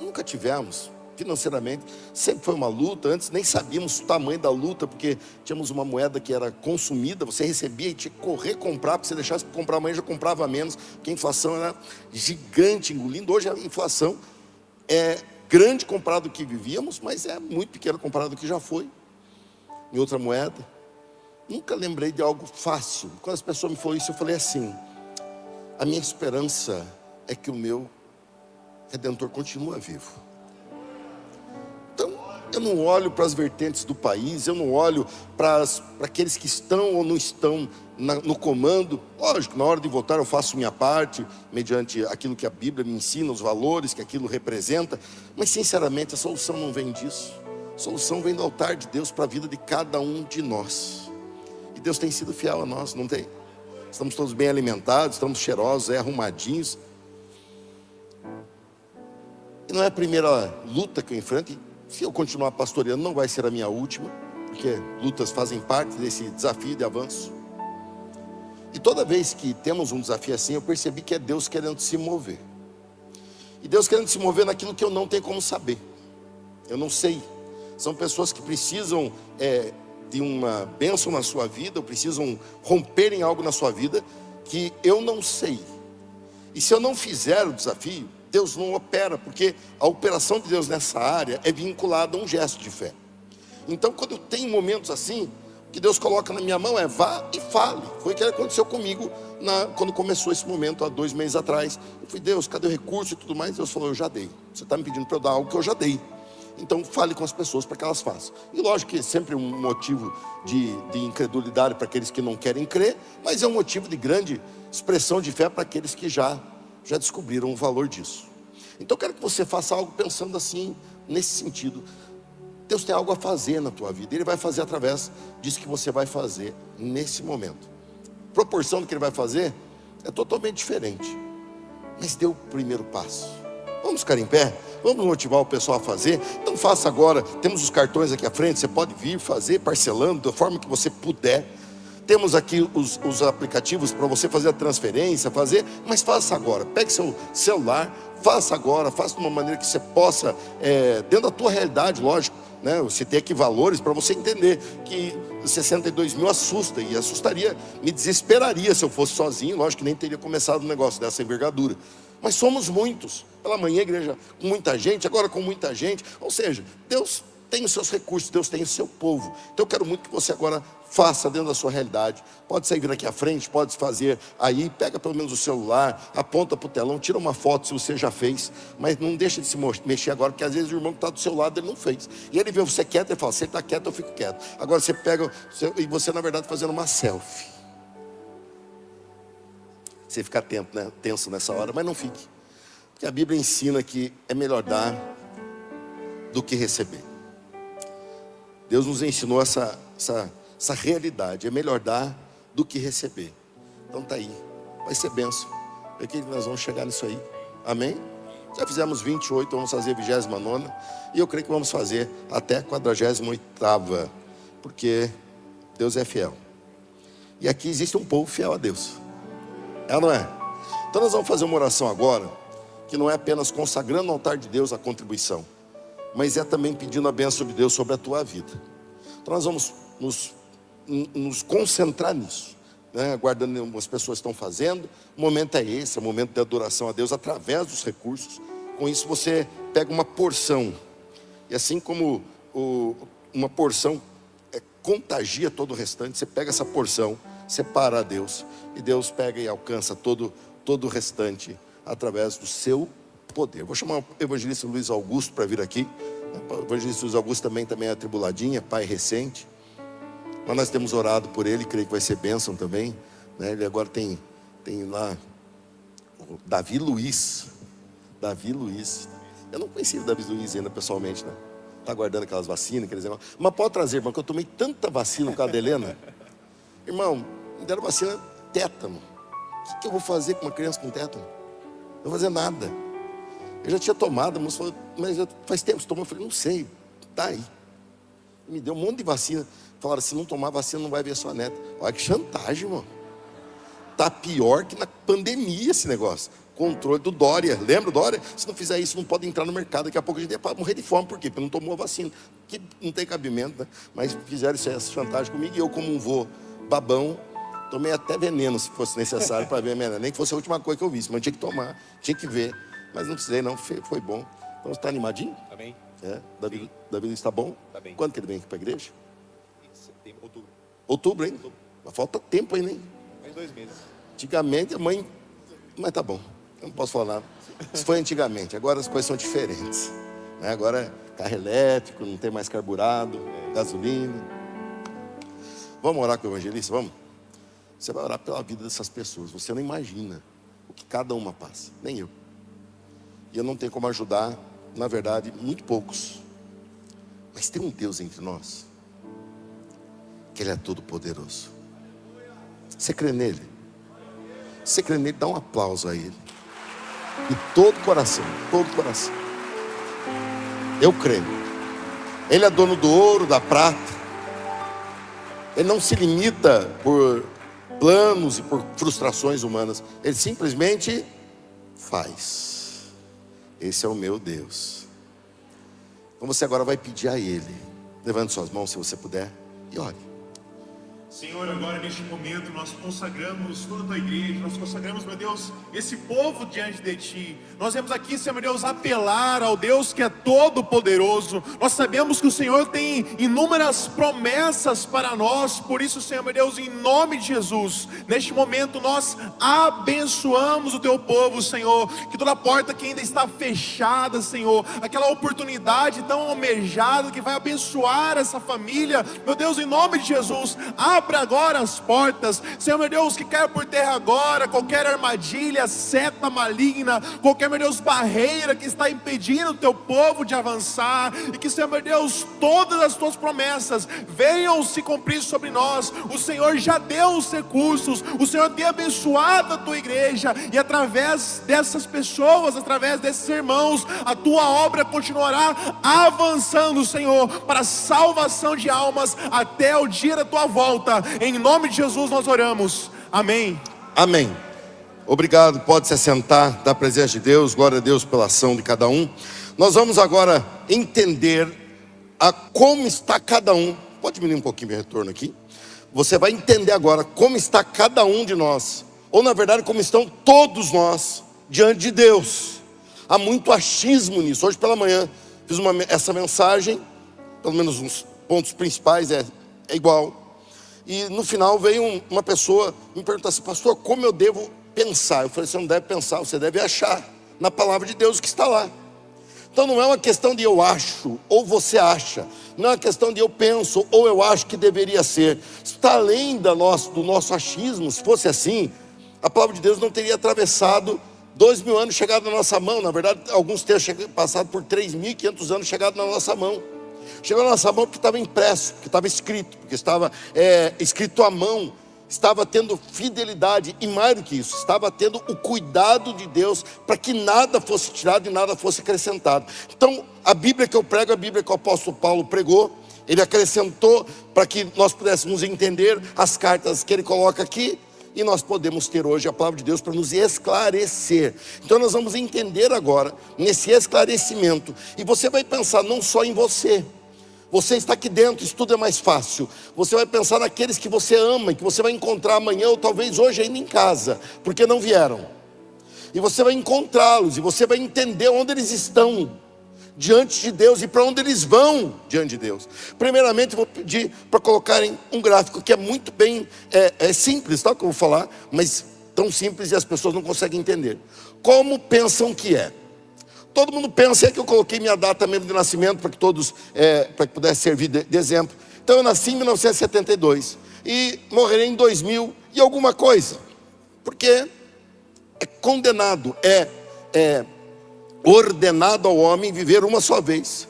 nunca tivemos. Financeiramente, sempre foi uma luta. Antes nem sabíamos o tamanho da luta, porque tínhamos uma moeda que era consumida, você recebia e tinha que correr comprar, porque se deixasse para comprar amanhã já comprava menos, porque a inflação era gigante, engolindo. Hoje a inflação é grande comparado ao que vivíamos, mas é muito pequeno comparado ao que já foi em outra moeda. Nunca lembrei de algo fácil. Quando as pessoas me falaram isso, eu falei assim: a minha esperança é que o meu Redentor continua vivo. Então, eu não olho para as vertentes do país, eu não olho para aqueles que estão ou não estão no comando. Lógico, na hora de votar eu faço minha parte, mediante aquilo que a Bíblia me ensina, os valores que aquilo representa. Mas sinceramente a solução não vem disso. A solução vem do altar de Deus para a vida de cada um de nós. E Deus tem sido fiel a nós, não tem? Estamos todos bem alimentados, estamos cheirosos, arrumadinhos. E não é a primeira luta que eu enfrento. Se eu continuar pastoreando, não vai ser a minha última, porque lutas fazem parte desse desafio de avanço. E toda vez que temos um desafio assim, eu percebi que é Deus querendo se mover. E Deus querendo se mover naquilo que eu não tenho como saber. Eu não sei. São pessoas que precisam de uma bênção na sua vida, ou precisam romper em algo na sua vida, que eu não sei. E se eu não fizer o desafio, Deus não opera, porque a operação de Deus nessa área é vinculada a um gesto de fé. Então, quando eu tenho momentos assim, o que Deus coloca na minha mão é: vá e fale. Foi o que aconteceu comigo quando começou esse momento, há 2 meses atrás. Eu falei: Deus, cadê o recurso e tudo mais? Deus falou: eu já dei. Você está me pedindo para eu dar algo que eu já dei. Então fale com as pessoas para que elas façam. E lógico que é sempre um motivo de incredulidade para aqueles que não querem crer, mas é um motivo de grande expressão de fé para aqueles que já descobriram o valor disso. Então eu quero que você faça algo pensando assim, nesse sentido. Deus tem algo a fazer na tua vida. Ele vai fazer através disso que você vai fazer nesse momento. A proporção do que Ele vai fazer é totalmente diferente. Mas dê o primeiro passo. Vamos ficar em pé? Vamos motivar o pessoal a fazer? Então faça agora. Temos os cartões aqui à frente. Você pode vir fazer parcelando da forma que você puder. Temos aqui os aplicativos para você fazer a transferência, mas faça agora. Pegue seu celular, faça agora, faça de uma maneira que você possa, dentro da tua realidade, lógico, né? Você tem aqui valores para você entender que 62 mil assusta, e assustaria, me desesperaria se eu fosse sozinho. Lógico que nem teria começado um negócio dessa envergadura. Mas somos muitos. Pela manhã, igreja com muita gente, agora com muita gente. Ou seja, Deus tem os seus recursos, Deus tem o seu povo. Então eu quero muito que você agora faça dentro da sua realidade. Pode sair vir aqui à frente, pode fazer aí, pega pelo menos o celular, aponta para o telão, tira uma foto se você já fez, mas não deixa de se mexer agora, porque às vezes o irmão que está do seu lado, ele não fez. E ele vê você quieto, ele fala: se ele está quieto, eu fico quieto. Agora você pega, e você na verdade fazendo uma selfie. Você fica tenso nessa hora, mas não fique. que a Bíblia ensina que é melhor dar do que receber. Deus nos ensinou essa realidade, é melhor dar do que receber. Então tá aí, vai ser bênção. Eu creio que nós vamos chegar nisso aí, amém? Já fizemos 28, vamos fazer a 29ª, e eu creio que vamos fazer até a 48ª, porque Deus é fiel. E aqui existe um povo fiel a Deus, é ou não é? Então nós vamos fazer uma oração agora, que não é apenas consagrando no altar de Deus a contribuição, mas é também pedindo a bênção de Deus sobre a tua vida. Então nós vamos nos concentrar nisso, né? Aguardando as pessoas estão fazendo. O momento é esse, é o momento de adoração a Deus através dos recursos. Com isso você pega uma porção, e assim como uma porção contagia todo o restante, você pega essa porção, separa a Deus, e Deus pega e alcança todo o restante através do seu poder. Vou chamar o evangelista Luiz Augusto para vir aqui. O evangelista Luiz Augusto também é atribuladinha, pai recente, mas nós temos orado por ele, creio que vai ser bênção também, né? Ele agora tem lá o Davi Luiz. Eu não conhecia o Davi Luiz ainda pessoalmente, né? Está guardando aquelas vacinas, aqueles negócios. Mas pode trazer, irmão, que eu tomei tanta vacina por causa da Helena. Irmão, me deram vacina tétano. O que eu vou fazer com uma criança com tétano? Não vou fazer nada. Eu já tinha tomado, a moça falou, mas faz tempo que você tomou. Eu falei, não sei, tá aí. Me deu um monte de vacina. Falaram, se não tomar vacina, não vai ver a sua neta. Olha que chantagem, irmão. Tá pior que na pandemia esse negócio. Controle do Dória, lembra o Dória? Se não fizer isso, não pode entrar no mercado. Daqui a pouco a gente ia morrer de fome, por quê? Porque não tomou a vacina. Que não tem cabimento, né? Mas fizeram essa chantagem comigo. E eu, como um vô babão, tomei até veneno, se fosse necessário, para ver a minha neta. Nem que fosse a última coisa que eu visse, mas tinha que tomar, tinha que ver. Mas não precisei não, foi bom. Então você está animadinho? Tá bem. Davi Luiz está bom? Tá bem. Quando que ele vem aqui para a igreja? Setembro, outubro. Outubro, hein? Mas falta tempo ainda, hein? Mais 2 meses. Antigamente a mãe... Mas tá bom, eu não posso falar nada. Isso foi antigamente, agora as coisas são diferentes, né? Agora é carro elétrico, não tem mais carburado, gasolina. Vamos orar com o evangelista, vamos? Você vai orar pela vida dessas pessoas. Você não imagina o que cada uma passa, nem eu. E eu não tenho como ajudar, na verdade, muito poucos. Mas tem um Deus entre nós, que Ele é todo poderoso. Você crê nele? Você crê nele? Dá um aplauso a Ele. De todo coração, todo coração. Eu creio. Ele é dono do ouro, da prata. Ele não se limita por planos e por frustrações humanas. Ele simplesmente faz. Esse é o meu Deus. Então você agora vai pedir a Ele. Levante suas mãos se você puder e ore. Senhor, agora neste momento nós consagramos toda a tua igreja, nós consagramos, meu Deus, esse povo diante de ti. Nós vamos aqui, Senhor, meu Deus, apelar ao Deus que é todo poderoso. Nós sabemos que o Senhor tem inúmeras promessas para nós. Por isso, Senhor, meu Deus, em nome de Jesus, neste momento nós abençoamos o teu povo, Senhor. Que toda porta que ainda está fechada, Senhor, aquela oportunidade tão almejada que vai abençoar essa família, meu Deus, em nome de Jesus, abra agora as portas, Senhor meu Deus, que caia por terra agora qualquer armadilha, seta maligna, qualquer, meu Deus, barreira que está impedindo o teu povo de avançar, e que, Senhor meu Deus, todas as tuas promessas venham se cumprir sobre nós. O Senhor já deu os recursos, o Senhor tem abençoado a tua igreja, e através dessas pessoas, através desses irmãos, a tua obra continuará avançando, Senhor, para a salvação de almas até o dia da tua volta. Em nome de Jesus nós oramos, amém. Amém. Obrigado, pode se assentar da presença de Deus. Glória a Deus pela ação de cada um. Nós vamos agora entender como está cada um. Pode diminuir um pouquinho meu retorno aqui. Você vai entender agora como está cada um de nós, ou na verdade como estão todos nós diante de Deus. Há muito achismo nisso. Hoje pela manhã fiz essa mensagem, pelo menos uns pontos principais é igual. E no final veio uma pessoa me perguntar assim: pastor, como eu devo pensar? Eu falei, você não deve pensar, você deve achar na palavra de Deus que está lá. Então não é uma questão de eu acho, ou você acha. Não é uma questão de eu penso, ou eu acho que deveria ser. Está além do nosso achismo. Se fosse assim, a palavra de Deus não teria atravessado 2.000 anos chegado na nossa mão. Na verdade, alguns textos passaram por 3.500 anos chegado na nossa mão. Chegou na nossa mão porque estava impresso, porque estava escrito, porque estava escrito à mão, estava tendo fidelidade, e mais do que isso, estava tendo o cuidado de Deus para que nada fosse tirado e nada fosse acrescentado. Então, a Bíblia que eu prego, a Bíblia que o apóstolo Paulo pregou, ele acrescentou para que nós pudéssemos entender as cartas que ele coloca aqui, e nós podemos ter hoje a palavra de Deus para nos esclarecer. Então nós vamos entender agora, nesse esclarecimento, e você vai pensar não só em você. Você está aqui dentro, isso tudo é mais fácil. Você vai pensar naqueles que você ama, que você vai encontrar amanhã ou talvez hoje ainda em casa, porque não vieram. E você vai encontrá-los, e você vai entender onde eles estão diante de Deus e para onde eles vão diante de Deus. Primeiramente, eu vou pedir para colocarem um gráfico que é muito bem simples, tá? Que eu vou falar, mas tão simples e as pessoas não conseguem entender. Como pensam que é? Todo mundo pensa, é que eu coloquei minha data mesmo de nascimento para que todos, para que pudesse servir de exemplo. Então eu nasci em 1972 e morrerei em 2000 e alguma coisa, porque é condenado, ordenado ao homem viver uma só vez,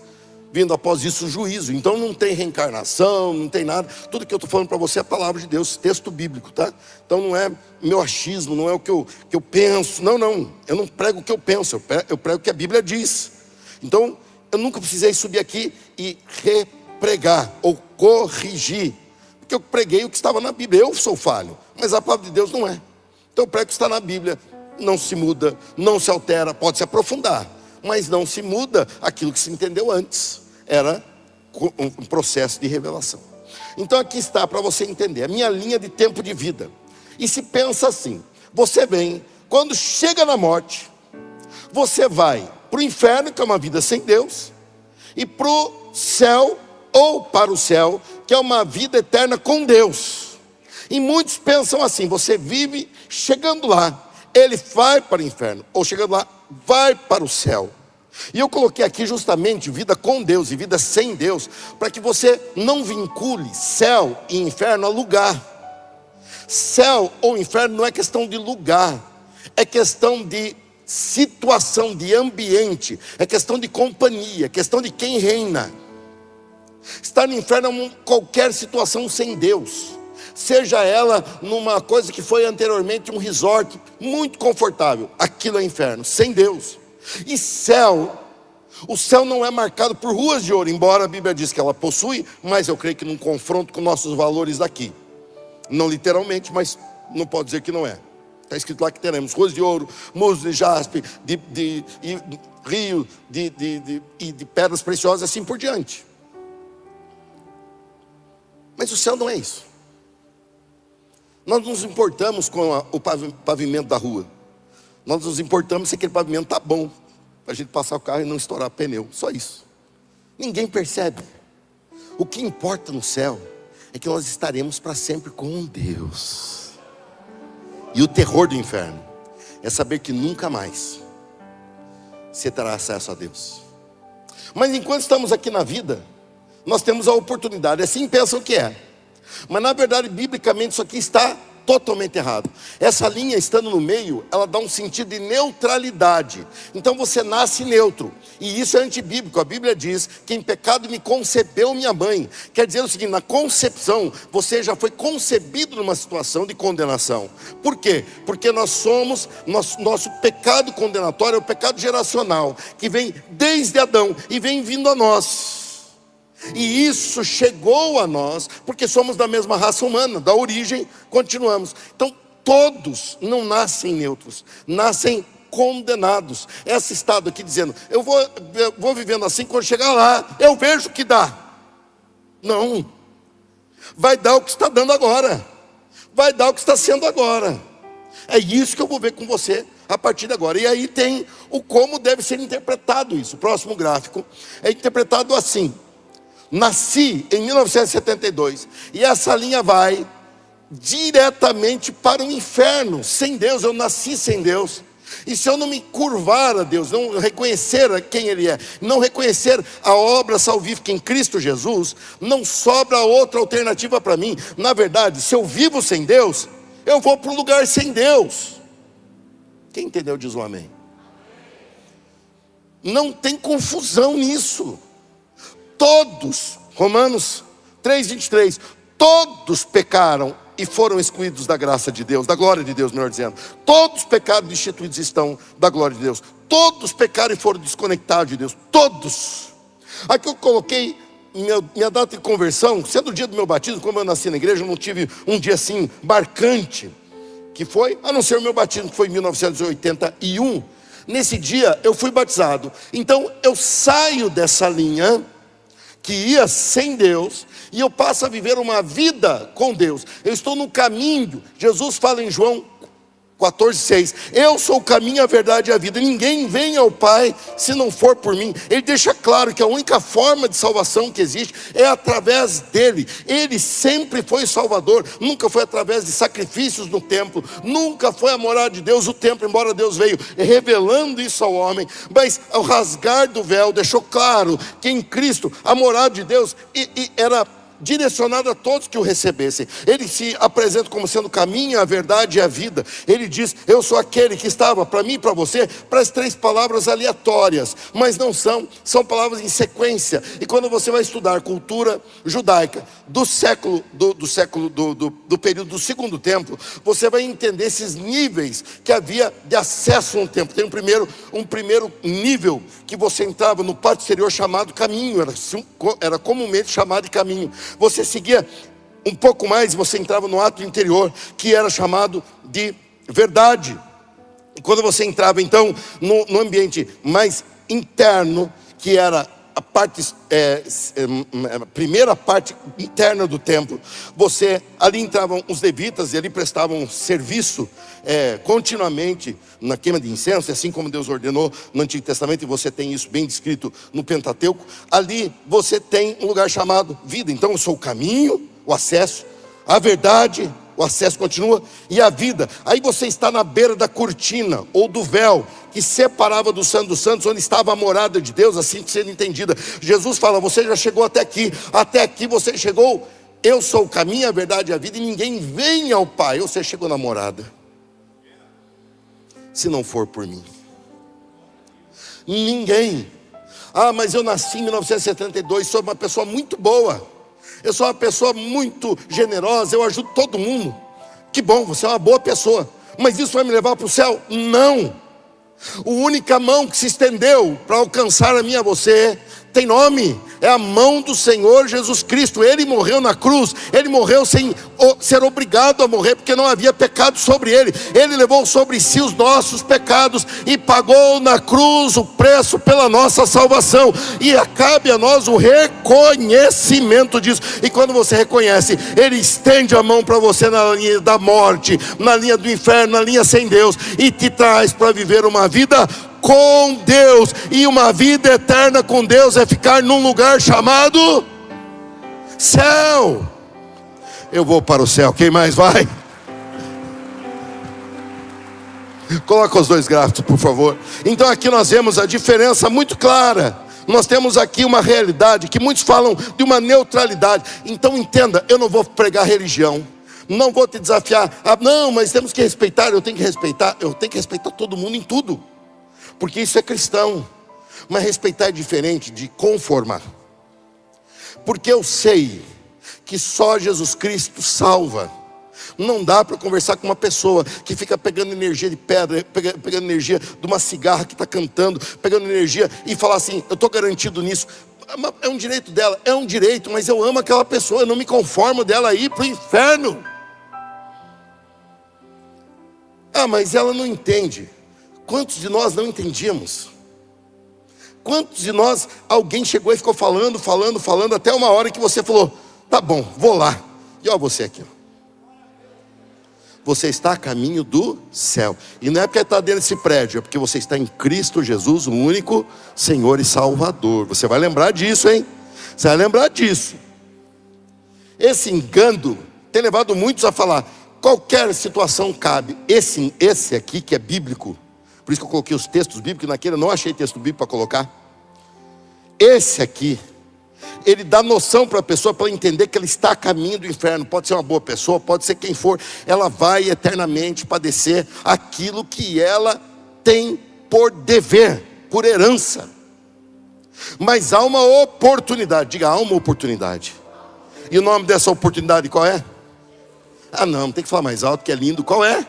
vindo após isso o juízo. Então não tem reencarnação, não tem nada. Tudo que eu estou falando para você é a palavra de Deus, texto bíblico, tá? Então não é meu achismo, não é o que eu penso. Não, eu não prego o que eu penso, eu prego o que a Bíblia diz. Então eu nunca precisei subir aqui e repregar ou corrigir, porque eu preguei o que estava na Bíblia. Eu sou falho, mas a palavra de Deus não é. Então eu prego o que está na Bíblia. Não se muda, não se altera, pode se aprofundar, mas não se muda aquilo que se entendeu antes. Era um processo de revelação. Então aqui está para você entender a minha linha de tempo de vida. E se pensa assim: você vem, quando chega na morte, você vai para o inferno, que é uma vida sem Deus, e para o céu, ou para o céu, que é uma vida eterna com Deus. E muitos pensam assim: você vive, chegando lá, ele vai para o inferno, ou chegando lá, vai para o céu. E eu coloquei aqui justamente vida com Deus e vida sem Deus, para que você não vincule céu e inferno a lugar. Céu ou inferno não é questão de lugar, é questão de situação, de ambiente, é questão de companhia, é questão de quem reina. Estar no inferno é qualquer situação sem Deus. Seja ela numa coisa que foi anteriormente um resort muito confortável, aquilo é inferno, sem Deus. E céu, o céu não é marcado por ruas de ouro, embora a Bíblia diz que ela possui, mas eu creio que num confronto com nossos valores daqui. Não literalmente, mas não pode dizer que não é. Está escrito lá que teremos ruas de ouro, muros de jaspe, de rio, de pedras preciosas, assim por diante. Mas o céu não é isso. Nós nos importamos com o pavimento da rua. Nós nos importamos se aquele pavimento está bom, para a gente passar o carro e não estourar pneu. Só isso. Ninguém percebe. O que importa no céu é que nós estaremos para sempre com Deus. E o terror do inferno é saber que nunca mais você terá acesso a Deus. Mas enquanto estamos aqui na vida, nós temos a oportunidade. Assim pensam que é. Mas na verdade, biblicamente, isso aqui está totalmente errado. Essa linha estando no meio, ela dá um sentido de neutralidade. Então você nasce neutro, e isso é antibíblico. A Bíblia diz que em pecado me concebeu minha mãe. Quer dizer o seguinte: na concepção, você já foi concebido numa situação de condenação. Por quê? Porque nós somos, nosso pecado condenatório é o pecado geracional, que vem desde Adão e vem vindo a nós. E isso chegou a nós porque somos da mesma raça humana, da origem, continuamos. Então todos não nascem neutros, nascem condenados. Esse estado aqui dizendo: eu vou vivendo assim, quando chegar lá eu vejo o que dá. Não, vai dar o que está dando agora, vai dar o que está sendo agora. É isso que eu vou ver com você a partir de agora. E aí tem o como deve ser interpretado isso. O próximo gráfico é interpretado assim: nasci em 1972, e essa linha vai diretamente para o inferno. Sem Deus, eu nasci sem Deus. E se eu não me curvar a Deus, não reconhecer quem Ele é, não reconhecer a obra salvífica em Cristo Jesus, não sobra outra alternativa para mim. Na verdade, se eu vivo sem Deus, eu vou para um lugar sem Deus. Quem entendeu diz um amém. Não tem confusão nisso. Todos, Romanos 3:23, todos pecaram e foram excluídos da graça de Deus, da glória de Deus, melhor dizendo. Todos pecaram e destituídos estão da glória de Deus. Todos pecaram e foram desconectados de Deus. Todos. Aqui eu coloquei minha data de conversão, sendo o dia do meu batismo. Como eu nasci na igreja, eu não tive um dia assim marcante, que foi, a não ser o meu batismo, que foi em 1981. Nesse dia eu fui batizado. Então eu saio dessa linha que ia sem Deus e eu passo a viver uma vida com Deus. Eu estou no caminho. Jesus fala em João 14:6, eu sou o caminho, a verdade e a vida. Ninguém vem ao Pai se não for por mim. Ele deixa claro que a única forma de salvação que existe é através dele. Ele sempre foi Salvador, nunca foi através de sacrifícios no templo, nunca foi a morada de Deus o templo, embora Deus veio revelando isso ao homem. Mas ao rasgar do véu deixou claro que em Cristo a morada de Deus era direcionado a todos que o recebessem. Ele se apresenta como sendo o caminho, a verdade e a vida. Ele diz, eu sou aquele que estava, para mim e para você, para as 3 palavras aleatórias, mas não são palavras em sequência. E quando você vai estudar cultura judaica do período do segundo templo, você vai entender esses níveis que havia de acesso no templo. Tem um primeiro nível que você entrava no pátio exterior chamado caminho, era comumente chamado de caminho. Você seguia um pouco mais e você entrava no ato interior, que era chamado de verdade. E quando você entrava então no ambiente mais interno, que era a parte, a primeira parte interna do templo, ali entravam os levitas e ali prestavam serviço continuamente na queima de incenso, assim como Deus ordenou no Antigo Testamento, e você tem isso bem descrito no Pentateuco. Ali você tem um lugar chamado vida. Então eu sou o caminho, o acesso, a verdade, o acesso continua, e a vida. Aí você está na beira da cortina ou do véu que separava do Santo dos Santos, onde estava a morada de Deus, assim sendo entendida. Jesus fala, você já chegou até aqui você chegou. Eu sou o caminho, a verdade e a vida, e ninguém vem ao Pai. Você chegou na morada se não for por mim. Ninguém. Mas eu nasci em 1972, sou uma pessoa muito boa, eu sou uma pessoa muito generosa, eu ajudo todo mundo. Que bom, você é uma boa pessoa, mas isso vai me levar para o céu? Não. A única mão que se estendeu para alcançar a mim e a você tem nome, é a mão do Senhor Jesus Cristo. Ele morreu na cruz, ele morreu sem ser obrigado a morrer, porque não havia pecado sobre ele. Ele levou sobre si os nossos pecados e pagou na cruz o preço pela nossa salvação, e cabe a nós o reconhecimento disso. E quando você reconhece, ele estende a mão para você na linha da morte, na linha do inferno, na linha sem Deus, e te traz para viver uma vida com Deus. E uma vida eterna com Deus é ficar num lugar chamado céu. Eu vou para o céu, quem mais vai? Coloca os 2 gráficos, por favor. Então aqui nós vemos a diferença muito clara. Nós temos aqui uma realidade que muitos falam de uma neutralidade. Então entenda, eu não vou pregar religião, não vou te desafiar não, mas temos que respeitar. Eu tenho que respeitar todo mundo em tudo, porque isso é cristão. Mas respeitar é diferente de conformar, porque eu sei que só Jesus Cristo salva. Não dá para conversar com uma pessoa que fica pegando energia de pedra, pegando energia de uma cigarra que está cantando, pegando energia e falar assim, eu estou garantido nisso. É um direito dela, é um direito, mas eu amo aquela pessoa, eu não me conformo dela ir para o inferno. Mas ela não entende. Quantos de nós não entendíamos? Quantos de nós, alguém chegou e ficou falando, até uma hora que você falou, tá bom, vou lá. E olha você aqui, você está a caminho do céu. E não é porque está dentro desse prédio, é porque você está em Cristo Jesus, o único Senhor e Salvador. Você vai lembrar disso, hein? Você vai lembrar disso. Esse engano tem levado muitos a falar, qualquer situação cabe. Esse aqui que é bíblico, por isso que eu coloquei os textos bíblicos naquele, eu não achei texto bíblico para colocar. Esse aqui Ele dá noção para a pessoa, para ela entender que ela está a caminho do inferno. Pode ser uma boa pessoa, pode ser quem for. Ela vai eternamente padecer aquilo que ela tem por dever, por herança. Mas há uma oportunidade. Diga, há uma oportunidade. E o nome dessa oportunidade qual é? Ah não, tem que falar mais alto, que é lindo. Qual é?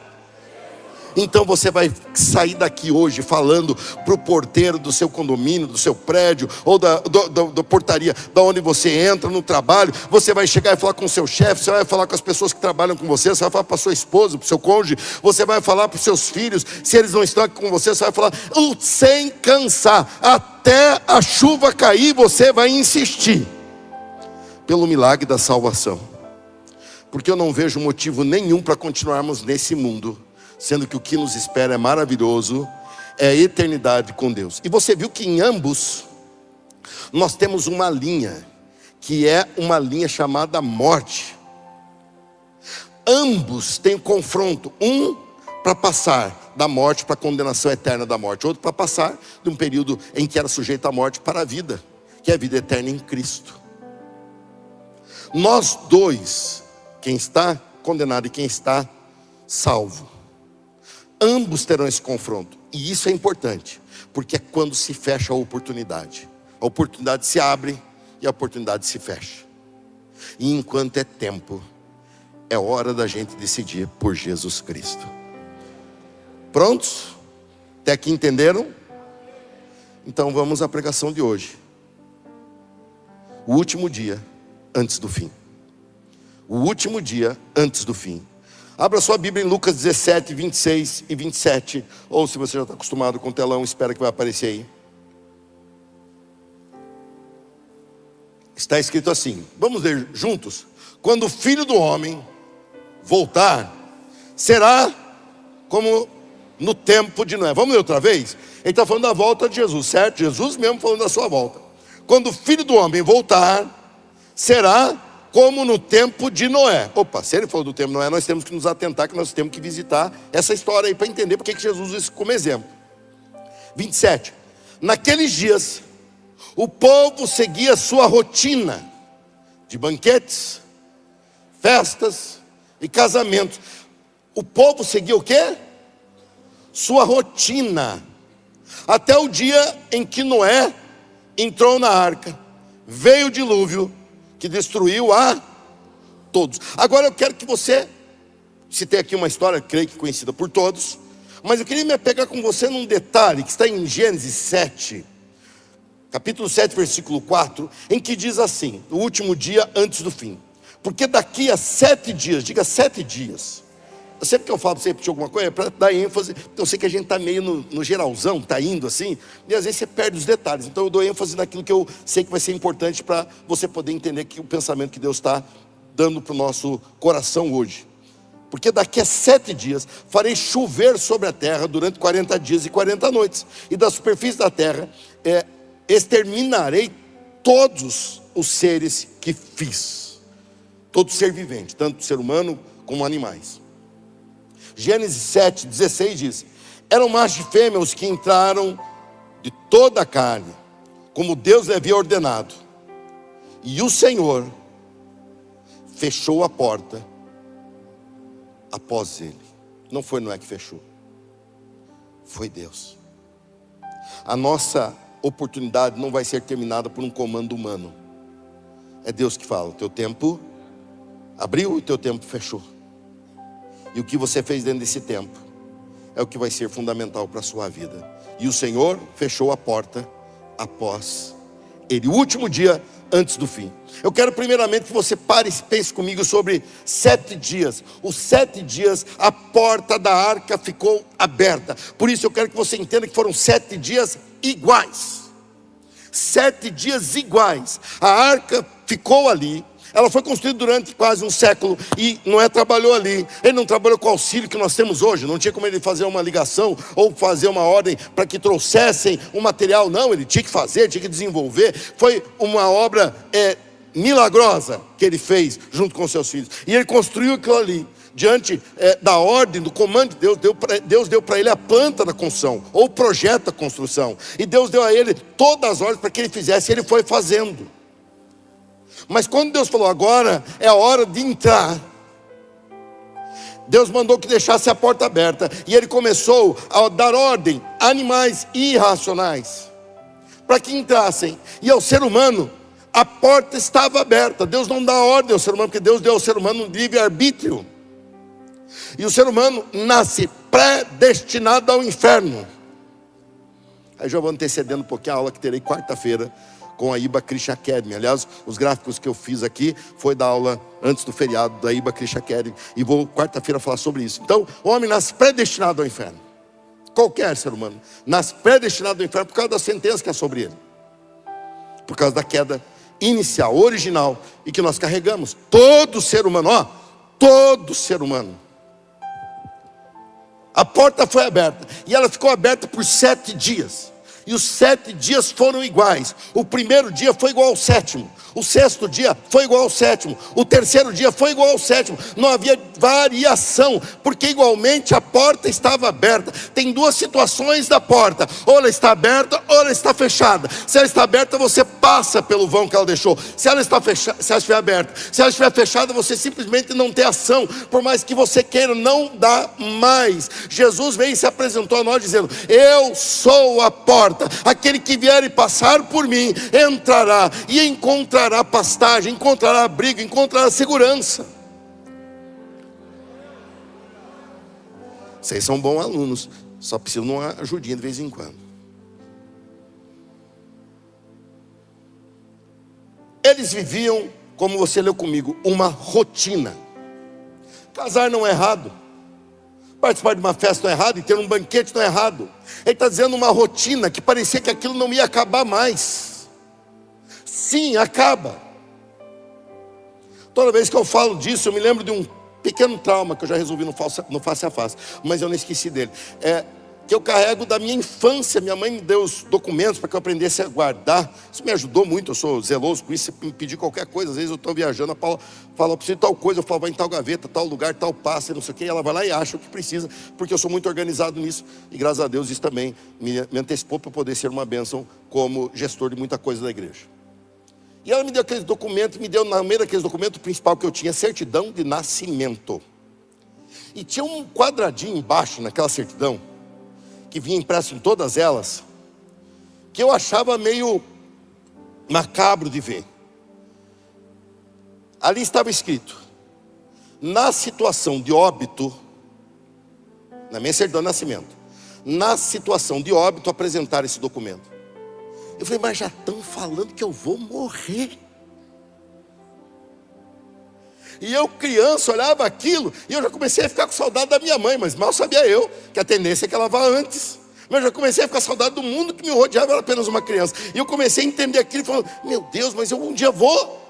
Então você vai sair daqui hoje falando para o porteiro do seu condomínio, do seu prédio, ou da portaria, da onde você entra no trabalho. Você vai chegar e falar com o seu chefe, você vai falar com as pessoas que trabalham com você, você vai falar para a sua esposa, para o seu cônjuge, você vai falar para os seus filhos. Se eles não estão aqui com você, você vai falar sem cansar, até a chuva cair. Você vai insistir pelo milagre da salvação, porque eu não vejo motivo nenhum para continuarmos nesse mundo, sendo que o que nos espera é maravilhoso, é a eternidade com Deus. E você viu que em ambos nós temos uma linha, que é uma linha chamada morte. Ambos têm confronto, um para passar da morte para a condenação eterna da morte, outro para passar de um período em que era sujeito à morte para a vida, que é a vida eterna em Cristo. Nós dois, quem está condenado e quem está salvo, ambos terão esse confronto. E isso é importante, porque é quando se fecha a oportunidade. A oportunidade se abre e a oportunidade se fecha. E enquanto é tempo, é hora da gente decidir por Jesus Cristo. Prontos? Até aqui entenderam? Então vamos à pregação de hoje. O último dia antes do fim. O último dia antes do fim. Abra sua Bíblia em Lucas 17, 26 e 27. Ou se você já está acostumado com o telão, espera que vai aparecer aí. Está escrito assim, vamos ler juntos. Quando o Filho do Homem voltar, será como no tempo de Noé. Vamos ler outra vez? Ele está falando da volta de Jesus, certo? Jesus mesmo falando da sua volta. Quando o Filho do Homem voltar, será como no tempo de Noé. Opa, se ele falou do tempo de Noé, nós temos que nos atentar, que nós temos que visitar essa história aí para entender porque que Jesus usa isso como exemplo. 27. Naqueles dias, o povo seguia sua rotina de banquetes, festas e casamentos. O povo seguia o quê? Sua rotina. Até o dia em que Noé entrou na arca, veio o dilúvio que destruiu a todos. Agora eu quero que você, citei aqui uma história, creio que conhecida por todos, mas eu queria me apegar com você num detalhe que está em Gênesis 7, capítulo 7, versículo 4, em que diz assim, o último dia antes do fim. Porque daqui a 7 dias, diga 7 dias. Sempre que eu falo para você repetir alguma coisa, é para dar ênfase, porque eu sei que a gente está meio no geralzão, está indo assim, e às vezes você perde os detalhes. Então eu dou ênfase naquilo que eu sei que vai ser importante para você poder entender que o pensamento que Deus está dando para o nosso coração hoje. Porque daqui a 7 dias farei chover sobre a terra durante 40 dias e 40 noites. E da superfície da terra exterminarei todos os seres que fiz. Todo ser vivente, tanto ser humano como animais. Gênesis 7, 16 diz: eram macho e fêmea os que entraram de toda a carne, como Deus lhe havia ordenado. E o Senhor fechou a porta após ele. Não foi Noé que fechou, foi Deus. A nossa oportunidade não vai ser terminada por um comando humano. É Deus que fala, o teu tempo abriu e o teu tempo fechou. E o que você fez dentro desse tempo é o que vai ser fundamental para a sua vida. E o Senhor fechou a porta após ele, o último dia antes do fim. Eu quero primeiramente que você pare e pense comigo sobre 7 dias. Os 7 dias a porta da arca ficou aberta. Por isso eu quero que você entenda que foram 7 dias iguais. 7 dias iguais. A arca ficou ali. Ela foi construída durante quase um século e Noé trabalhou ali. Ele não trabalhou com o auxílio que nós temos hoje. Não tinha como ele fazer uma ligação ou fazer uma ordem para que trouxessem um material. Não, ele tinha que fazer, tinha que desenvolver. Foi uma obra milagrosa que ele fez junto com seus filhos. E ele construiu aquilo ali. Diante da ordem, do comando de Deus, Deus deu para ele a planta da construção, ou o projeto da construção. E Deus deu a ele todas as ordens para que ele fizesse, e ele foi fazendo. Mas quando Deus falou, agora é a hora de entrar, Deus mandou que deixasse a porta aberta. E Ele começou a dar ordem a animais irracionais para que entrassem. E ao ser humano, a porta estava aberta. Deus não dá ordem ao ser humano, porque Deus deu ao ser humano um livre-arbítrio. E o ser humano nasce predestinado ao inferno. Aí já vou antecedendo um pouquinho a aula que terei quarta-feira com a IBA Christian Academy. Aliás, os gráficos que eu fiz aqui foi da aula antes do feriado da IBA Christian Academy. E vou quarta-feira falar sobre isso. Então, o homem nasce predestinado ao inferno. Qualquer ser humano nasce predestinado ao inferno por causa da sentença que é sobre ele. Por causa da queda inicial, original, e que nós carregamos. Todo ser humano, todo ser humano. A porta foi aberta, e ela ficou aberta por 7 dias. E os 7 dias foram iguais. O primeiro dia foi igual ao 7º. O 6º dia foi igual ao 7º. O 3º dia foi igual ao 7º. Não havia variação, porque igualmente a porta estava aberta. Tem 2 situações da porta: ou ela está aberta, ou ela está fechada. Se ela está aberta, você passa pelo vão que ela deixou. Se ela está fechada, se ela estiver aberta, se ela estiver fechada, você simplesmente não tem ação. Por mais que você queira, não dá mais. Jesus veio e se apresentou a nós dizendo: eu sou a porta. Aquele que vier e passar por mim entrará e encontrará pastagem, encontrará abrigo, encontrará segurança. Vocês são bons alunos, só precisam de uma ajudinha de vez em quando. Eles viviam, como você leu comigo, uma rotina. Casar não é errado, participar de uma festa não é errado, e ter um banquete não é errado. Ele está dizendo uma rotina que parecia que aquilo não ia acabar mais. Sim, acaba. Toda vez que eu falo disso, eu me lembro de um pequeno trauma que eu já resolvi no face a face, mas eu não esqueci dele. Que eu carrego da minha infância. Minha mãe me deu os documentos para que eu aprendesse a guardar. Isso me ajudou muito, eu sou zeloso com isso. Se me pedir qualquer coisa, às vezes eu estou viajando, a Paula fala, eu preciso de tal coisa, eu falo, vai em tal gaveta, tal lugar, tal pasta, não sei o que, e ela vai lá e acha o que precisa, porque eu sou muito organizado nisso, e graças a Deus isso também me antecipou para poder ser uma bênção como gestor de muita coisa da igreja. E ela me deu aqueles documentos, me deu no meio daqueles documentos, o principal que eu tinha, certidão de nascimento. E tinha um quadradinho embaixo naquela certidão, que vinha impresso em todas elas, que eu achava meio macabro de ver. Ali estava escrito: na situação de óbito, na minha certidão de nascimento, na situação de óbito, apresentar esse documento. Eu falei, mas já estão falando que eu vou morrer. E eu, criança, olhava aquilo e eu já comecei a ficar com saudade da minha mãe, mas mal sabia eu que a tendência é que ela vá antes. Mas eu já comecei a ficar com saudade do mundo que me rodeava, eu era apenas uma criança. E eu comecei a entender aquilo e falando, meu Deus, mas eu um dia vou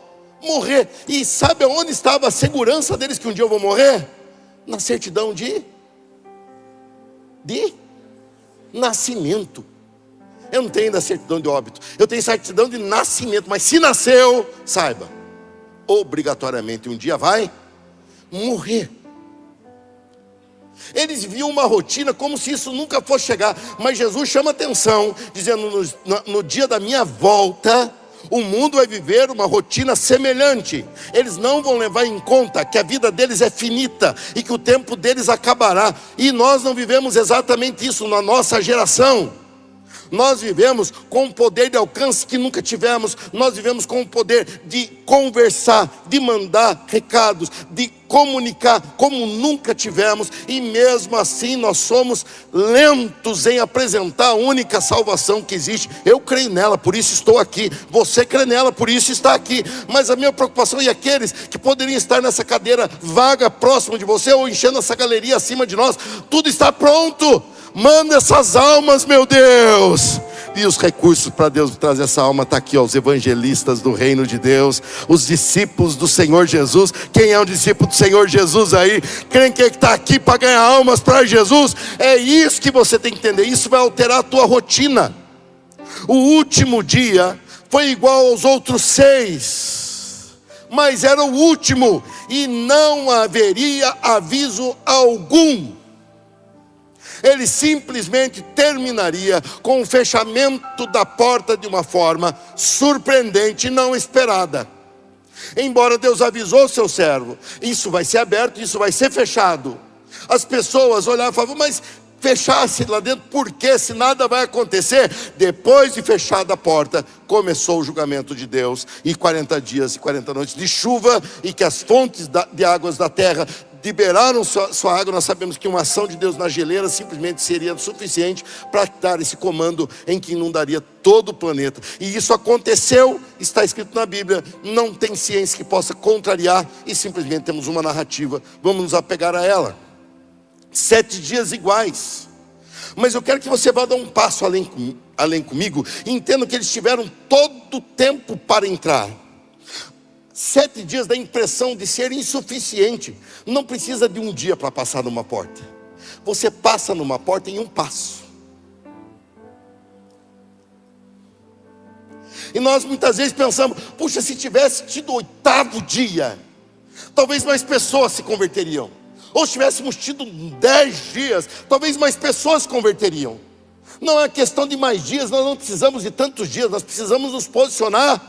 morrer. E sabe aonde estava a segurança deles que um dia eu vou morrer? Na certidão de nascimento. Eu não tenho ainda certidão de óbito, eu tenho certidão de nascimento. Mas se nasceu, saiba, obrigatoriamente um dia vai morrer. Eles viam uma rotina como se isso nunca fosse chegar. Mas Jesus chama atenção, dizendo, no dia da minha volta, o mundo vai viver uma rotina semelhante. Eles não vão levar em conta que a vida deles é finita e que o tempo deles acabará. E nós não vivemos exatamente isso na nossa geração. Nós vivemos com um poder de alcance que nunca tivemos. Nós vivemos com o poder de conversar, de mandar recados, de comunicar como nunca tivemos. E mesmo assim nós somos lentos em apresentar a única salvação que existe. Eu creio nela, por isso estou aqui. Você crê nela, por isso está aqui. Mas a minha preocupação é aqueles que poderiam estar nessa cadeira vaga próximo de você, ou enchendo essa galeria acima de nós. Tudo está pronto. Manda essas almas, meu Deus. E os recursos para Deus trazer essa alma está aqui, ó, os evangelistas do reino de Deus, os discípulos do Senhor Jesus. Quem é um discípulo do Senhor Jesus aí? Quem que está aqui para ganhar almas para Jesus? É isso que você tem que entender. Isso vai alterar a tua rotina. O último dia foi igual aos outros 6, mas era o último, e não haveria aviso algum. Ele simplesmente terminaria com o fechamento da porta de uma forma surpreendente e não esperada. Embora Deus avisou o seu servo, isso vai ser aberto, isso vai ser fechado. As pessoas olhavam e falavam, mas fechasse lá dentro, por quê? Se nada vai acontecer. Depois de fechada a porta, começou o julgamento de Deus, e 40 dias e 40 noites de chuva, e que as fontes de águas da terra liberaram sua água. Nós sabemos que uma ação de Deus na geleira simplesmente seria suficiente para dar esse comando em que inundaria todo o planeta. E isso aconteceu, está escrito na Bíblia, não tem ciência que possa contrariar, e simplesmente temos uma narrativa, vamos nos apegar a ela. 7 dias iguais. Mas eu quero que você vá dar um passo além comigo, e entenda que eles tiveram todo o tempo para entrar. 7 dias dá a impressão de ser insuficiente. Não precisa de um dia para passar numa porta. Você passa numa porta em um passo. E nós muitas vezes pensamos, puxa, se tivesse tido o 8º dia, talvez mais pessoas se converteriam. Ou se tivéssemos tido 10 dias, talvez mais pessoas se converteriam. Não é questão de mais dias, nós não precisamos de tantos dias, nós precisamos nos posicionar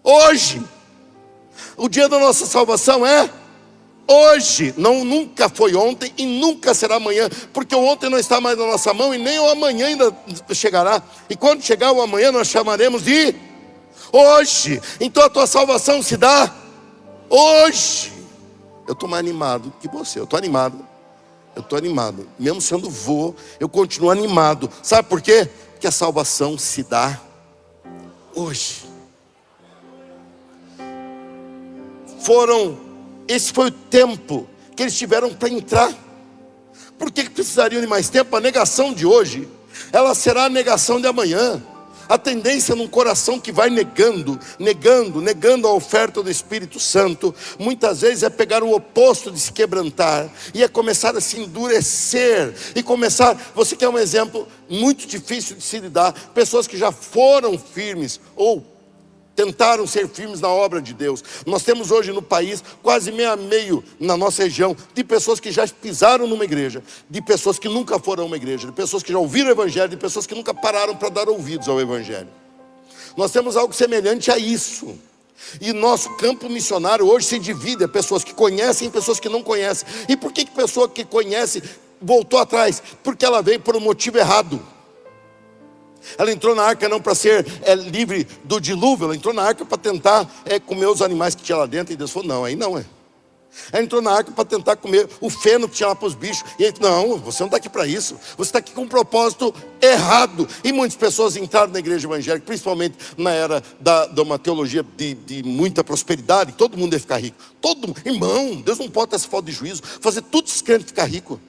hoje. O dia da nossa salvação é hoje, nunca foi ontem e nunca será amanhã, porque o ontem não está mais na nossa mão e nem o amanhã ainda chegará. E quando chegar o amanhã, nós chamaremos de hoje. Então a tua salvação se dá hoje. Eu estou mais animado que você, eu estou animado. Mesmo sendo vô, eu continuo animado. Sabe por quê? Porque a salvação se dá hoje. Esse foi o tempo que eles tiveram para entrar. Por que precisariam de mais tempo? A negação de hoje, ela será a negação de amanhã. A tendência num coração que vai negando a oferta do Espírito Santo, muitas vezes é pegar o oposto de se quebrantar, e é começar a se endurecer, e começar, você quer um exemplo muito difícil de se lidar, pessoas que já foram firmes, ou tentaram ser firmes na obra de Deus. Nós temos hoje no país, quase meio a meio na nossa região, de pessoas que já pisaram numa igreja, de pessoas que nunca foram a uma igreja, de pessoas que já ouviram o Evangelho, de pessoas que nunca pararam para dar ouvidos ao Evangelho. Nós temos algo semelhante a isso. E nosso campo missionário hoje se divide, pessoas que conhecem e pessoas que não conhecem. E por que pessoa que conhece voltou atrás? Porque ela veio por um motivo errado. Ela entrou na arca não para ser livre do dilúvio, ela entrou na arca para tentar comer os animais que tinha lá dentro, e Deus falou, não, aí não é. Ela entrou na arca para tentar comer o feno que tinha lá para os bichos, e ele falou, não, você não está aqui para isso, você está aqui com um propósito errado. E muitas pessoas entraram na igreja evangélica, principalmente na era de uma teologia de muita prosperidade, todo mundo ia ficar rico. Irmão, Deus não pode ter essa falta de juízo, fazer tudo esses crentes ficar rico,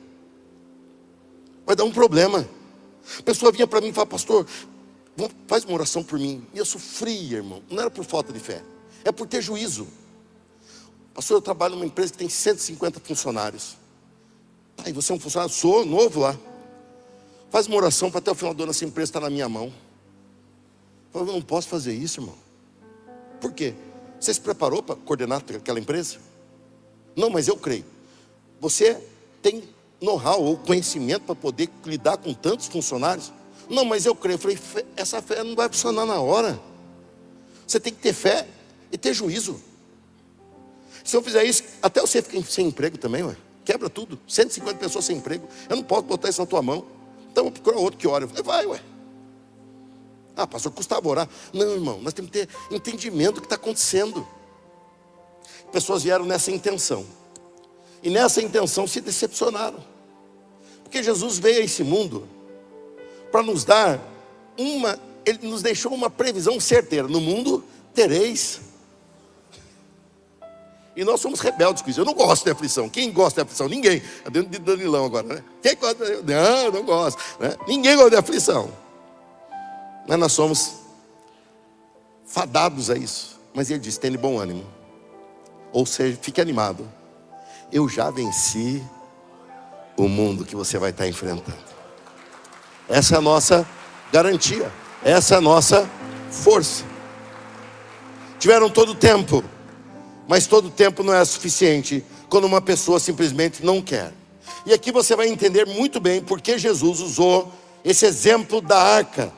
vai dar um problema. A pessoa vinha para mim e falava, pastor, faz uma oração por mim. E eu sofria, irmão. Não era por falta de fé, é por ter juízo. Pastor, eu trabalho numa empresa que tem 150 funcionários. E você é um funcionário? Sou novo lá. Faz uma oração para até o final do ano essa empresa estar na minha mão. Eu não posso fazer isso, irmão. Por quê? Você se preparou para coordenar aquela empresa? Não, mas eu creio. Você tem know-how ou conhecimento para poder lidar com tantos funcionários? Não, mas eu creio. Eu falei, essa fé não vai funcionar na hora. Você tem que ter fé e ter juízo. Se eu fizer isso, até você fica sem emprego também, ué. Quebra tudo, 150 pessoas sem emprego. Eu não posso botar isso na tua mão. Então eu vou procurar outro que ora. Eu falei, vai, ué. Ah, pastor, custava orar. Não, irmão, nós temos que ter entendimento do que está acontecendo. Pessoas vieram nessa intenção, e nessa intenção se decepcionaram. Porque Jesus veio a esse mundo para nos dar Ele nos deixou uma previsão certeira. No mundo tereis. E nós somos rebeldes com isso. Eu não gosto de aflição. Quem gosta de aflição? Ninguém. É dentro de Danilão agora, né? Quem gosta de... Não gosto, né? Ninguém gosta de aflição. Mas nós somos fadados a isso. Mas ele diz, tenha bom ânimo. Ou seja, fique animado. Eu já venci o mundo que você vai estar enfrentando. Essa é a nossa garantia. Essa é a nossa força. Tiveram todo o tempo, mas todo o tempo não é suficiente quando uma pessoa simplesmente não quer. E aqui você vai entender muito bem porque Jesus usou esse exemplo da arca.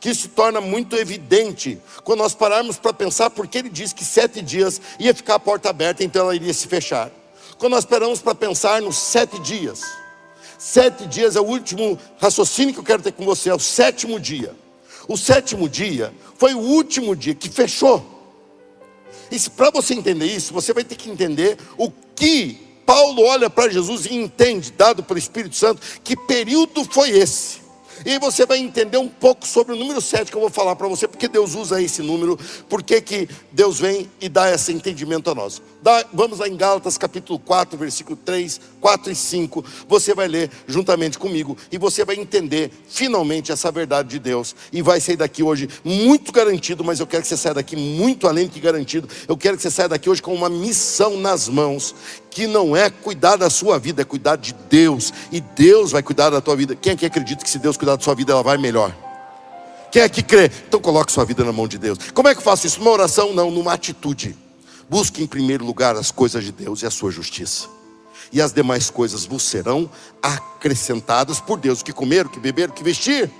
que isso se torna muito evidente quando nós pararmos para pensar porque ele disse que 7 dias ia ficar a porta aberta, então ela iria se fechar. Quando nós paramos para pensar nos 7 dias, 7 dias é o último raciocínio que eu quero ter com você, é o 7º dia. O 7º dia foi o último dia que fechou. E para você entender isso, você vai ter que entender o que Paulo olha para Jesus e entende, dado pelo Espírito Santo, que período foi esse. E aí você vai entender um pouco sobre o número 7 que eu vou falar para você, porque Deus usa esse número, porque que Deus vem e dá esse entendimento a nós. Vamos lá em Gálatas capítulo 4, versículo 3, 4 e 5, você vai ler juntamente comigo, e você vai entender finalmente essa verdade de Deus, e vai sair daqui hoje muito garantido, mas eu quero que você saia daqui muito além do que garantido, eu quero que você saia daqui hoje com uma missão nas mãos, que não é cuidar da sua vida, é cuidar de Deus, e Deus vai cuidar da tua vida. Quem aqui acredita que se Deus cuidar da sua vida, ela vai melhor? Quem aqui crê? Então coloque sua vida na mão de Deus. Como é que eu faço isso? Numa oração? Não, numa atitude. Busque em primeiro lugar as coisas de Deus e a sua justiça, e as demais coisas vos serão acrescentadas por Deus. O que comer, o que beber, o que vestir,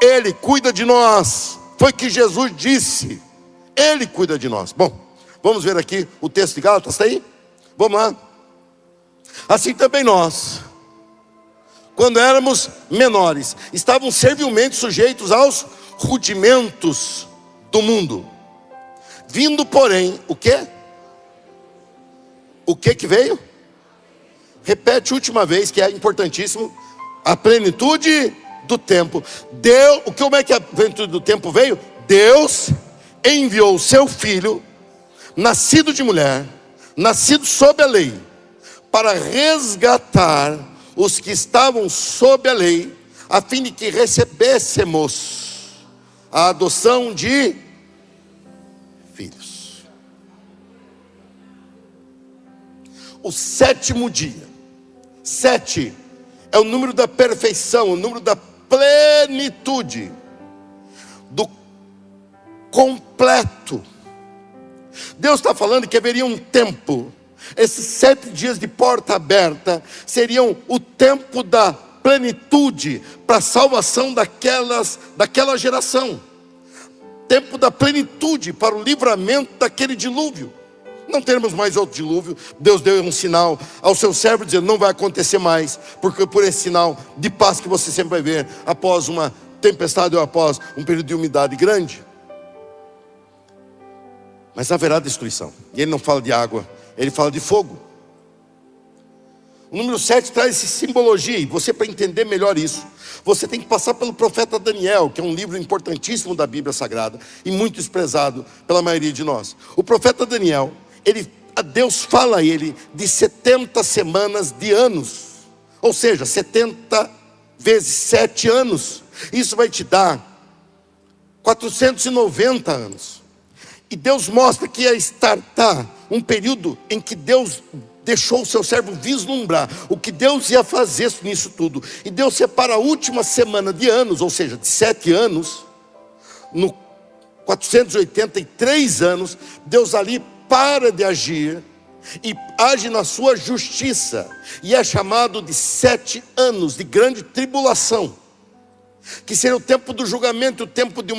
Ele cuida de nós. Foi o que Jesus disse, Ele cuida de nós. Bom, vamos ver aqui o texto de Gálatas, está aí? Vamos lá. Assim também nós, quando éramos menores, estávamos servilmente sujeitos aos rudimentos do mundo. Vindo, porém, o quê? O que veio? Repete a última vez, que é importantíssimo. A plenitude do tempo. Como é que a plenitude do tempo veio? Deus enviou o seu Filho, nascido de mulher, nascido sob a lei, para resgatar os que estavam sob a lei, a fim de que recebêssemos a adoção de filhos. O 7º dia. 7 é o número da perfeição, o número da plenitude, do completo. Deus está falando que haveria um tempo. Esses 7 dias de porta aberta seriam o tempo da plenitude para a salvação daquela geração. Tempo da plenitude para o livramento daquele dilúvio. Não teremos mais outro dilúvio. Deus deu um sinal ao seu servo, dizendo: não vai acontecer mais, porque por esse sinal de paz que você sempre vai ver após uma tempestade ou após um período de umidade grande. Mas haverá destruição. E ele não fala de água, ele fala de fogo. O número 7 traz essa simbologia, e você, para entender melhor isso, você tem que passar pelo profeta Daniel, que é um livro importantíssimo da Bíblia Sagrada e muito desprezado pela maioria de nós. O profeta Daniel, Deus fala a ele de 70 semanas de anos, ou seja, 70 vezes 7 anos. Isso vai te dar 490 anos. E Deus mostra que ia startar um período em que Deus deixou o seu servo vislumbrar o que Deus ia fazer nisso tudo. E Deus separa a última semana de anos, ou seja, de 7 anos, no 483 anos, Deus ali para de agir e age na sua justiça. E é chamado de 7 anos de grande tribulação, que seria o tempo do julgamento, o tempo de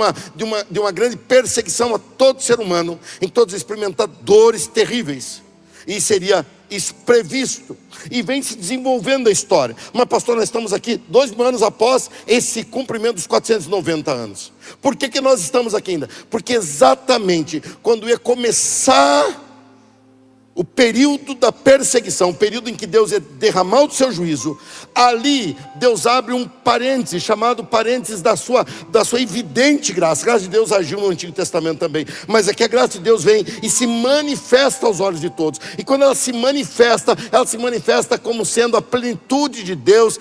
uma grande perseguição a todo ser humano, em todos experimentar dores terríveis. E seria isso previsto, e vem se desenvolvendo a história. Mas pastor, nós estamos aqui 2.000 anos após esse cumprimento dos 490 anos. Por que nós estamos aqui ainda? Porque exatamente quando ia começar o período da perseguição, o período em que Deus ia derramar o seu juízo, ali Deus abre um parêntese, chamado parênteses da sua evidente graça. A graça de Deus agiu no Antigo Testamento também, mas aqui a graça de Deus vem e se manifesta aos olhos de todos. E quando ela se manifesta como sendo a plenitude de Deus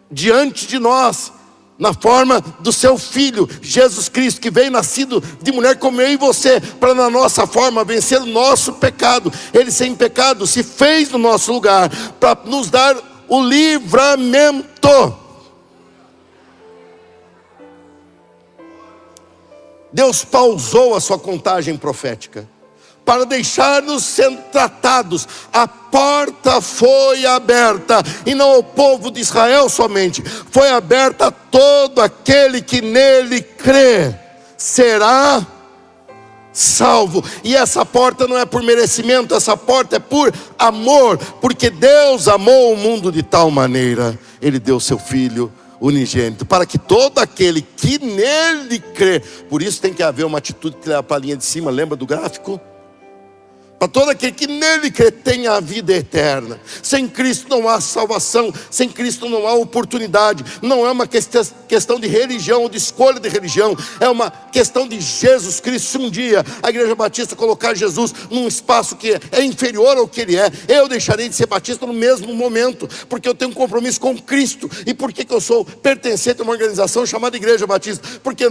diante de nós, na forma do seu Filho, Jesus Cristo, que veio nascido de mulher como eu e você, para na nossa forma vencer o nosso pecado. Ele sem pecado se fez no nosso lugar, para nos dar o livramento. Deus pausou a sua contagem profética, para deixar-nos ser tratados. A porta foi aberta, e não ao povo de Israel somente, foi aberta a todo aquele que nele crê, será salvo. E essa porta não é por merecimento, essa porta é por amor, porque Deus amou o mundo de tal maneira, Ele deu seu Filho unigênito, para que todo aquele que nele crê. Por isso tem que haver uma atitude que leva para a linha de cima, lembra do gráfico? Para todo aquele que nele crê tenha a vida eterna. Sem Cristo não há salvação, sem Cristo não há oportunidade. Não é uma questão de religião ou de escolha de religião, é uma questão de Jesus Cristo. Se um dia a Igreja Batista colocar Jesus num espaço que é inferior ao que Ele é, eu deixarei de ser batista no mesmo momento, porque eu tenho um compromisso com Cristo. E por que eu sou pertencente a uma organização chamada Igreja Batista? Porque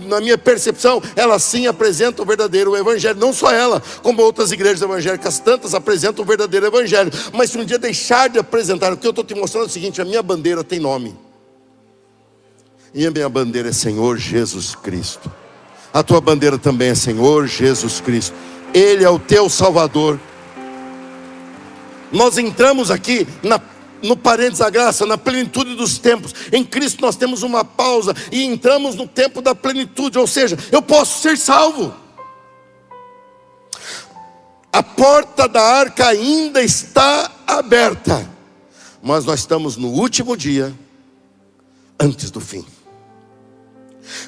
na minha percepção, ela sim apresenta o verdadeiro evangelho. Não só ela, como outras igrejas evangélicas, tantas apresentam o verdadeiro evangelho. Mas se um dia deixar de apresentar, o que eu estou te mostrando é o seguinte: a minha bandeira tem nome, e a minha bandeira é Senhor Jesus Cristo. A tua bandeira também é Senhor Jesus Cristo. Ele é o teu Salvador. Nós entramos aqui no parênteses da graça, na plenitude dos tempos. Em Cristo nós temos uma pausa e entramos no tempo da plenitude, ou seja, eu posso ser salvo. A porta da arca ainda está aberta, mas nós estamos no último dia, antes do fim.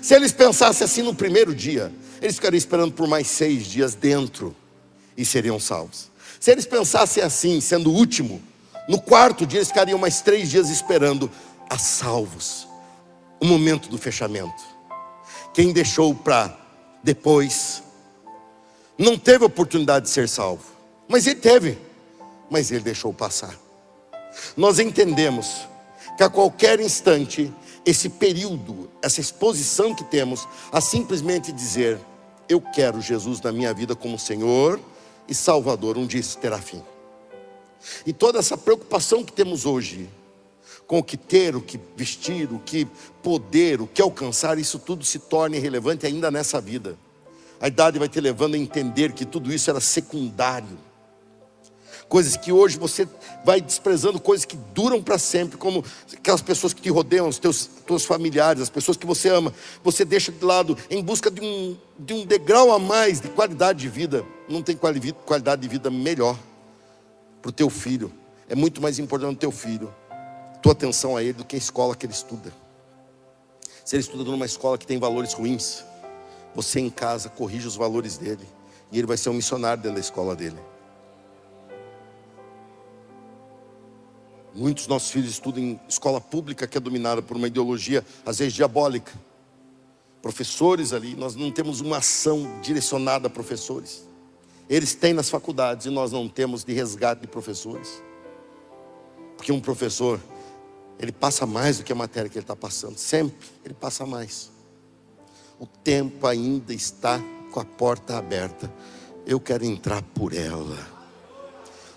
Se eles pensassem assim no primeiro dia, eles ficariam esperando por mais 6 dias dentro e seriam salvos. Se eles pensassem assim, sendo o último, no 4º dia eles ficariam mais 3 dias esperando a salvos. O momento do fechamento. Quem deixou para depois não teve oportunidade de ser salvo, mas ele teve, mas ele deixou passar. Nós entendemos que a qualquer instante, esse período, essa exposição que temos a simplesmente dizer: eu quero Jesus na minha vida como Senhor e Salvador, um dia isso terá fim. E toda essa preocupação que temos hoje com o que ter, o que vestir, o que poder, o que alcançar, isso tudo se torna irrelevante ainda nessa vida. A idade vai te levando a entender que tudo isso era secundário. Coisas que hoje você vai desprezando, coisas que duram para sempre, como aquelas pessoas que te rodeiam, os teus familiares, as pessoas que você ama, você deixa de lado em busca de um degrau a mais de qualidade de vida. Não tem qualidade de vida melhor para o teu filho. É muito mais importante o teu filho, tua atenção a ele, do que a escola que ele estuda. Se ele estuda numa escola que tem valores ruins, você em casa corrige os valores dele, e ele vai ser um missionário dentro da escola dele. Muitos dos nossos filhos estudam em escola pública que é dominada por uma ideologia, às vezes diabólica. Professores ali, nós não temos uma ação direcionada a professores. Eles têm nas faculdades e nós não temos de resgate de professores. Porque um professor, ele passa mais do que a matéria que ele está passando. Sempre ele passa mais. O tempo ainda está com a porta aberta. Eu quero entrar por ela.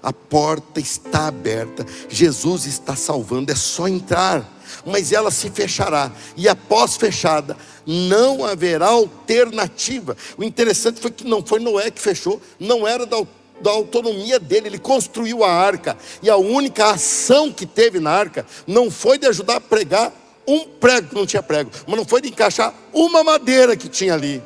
A porta está aberta. Jesus está salvando. É só entrar. Mas ela se fechará. E após fechada, não haverá alternativa. O interessante foi que não foi Noé que fechou. Não era da autonomia dele. Ele construiu a arca. E a única ação que teve na arca não foi de ajudar a pregar um prego que não tinha prego, mas não foi de encaixar uma madeira que tinha ali.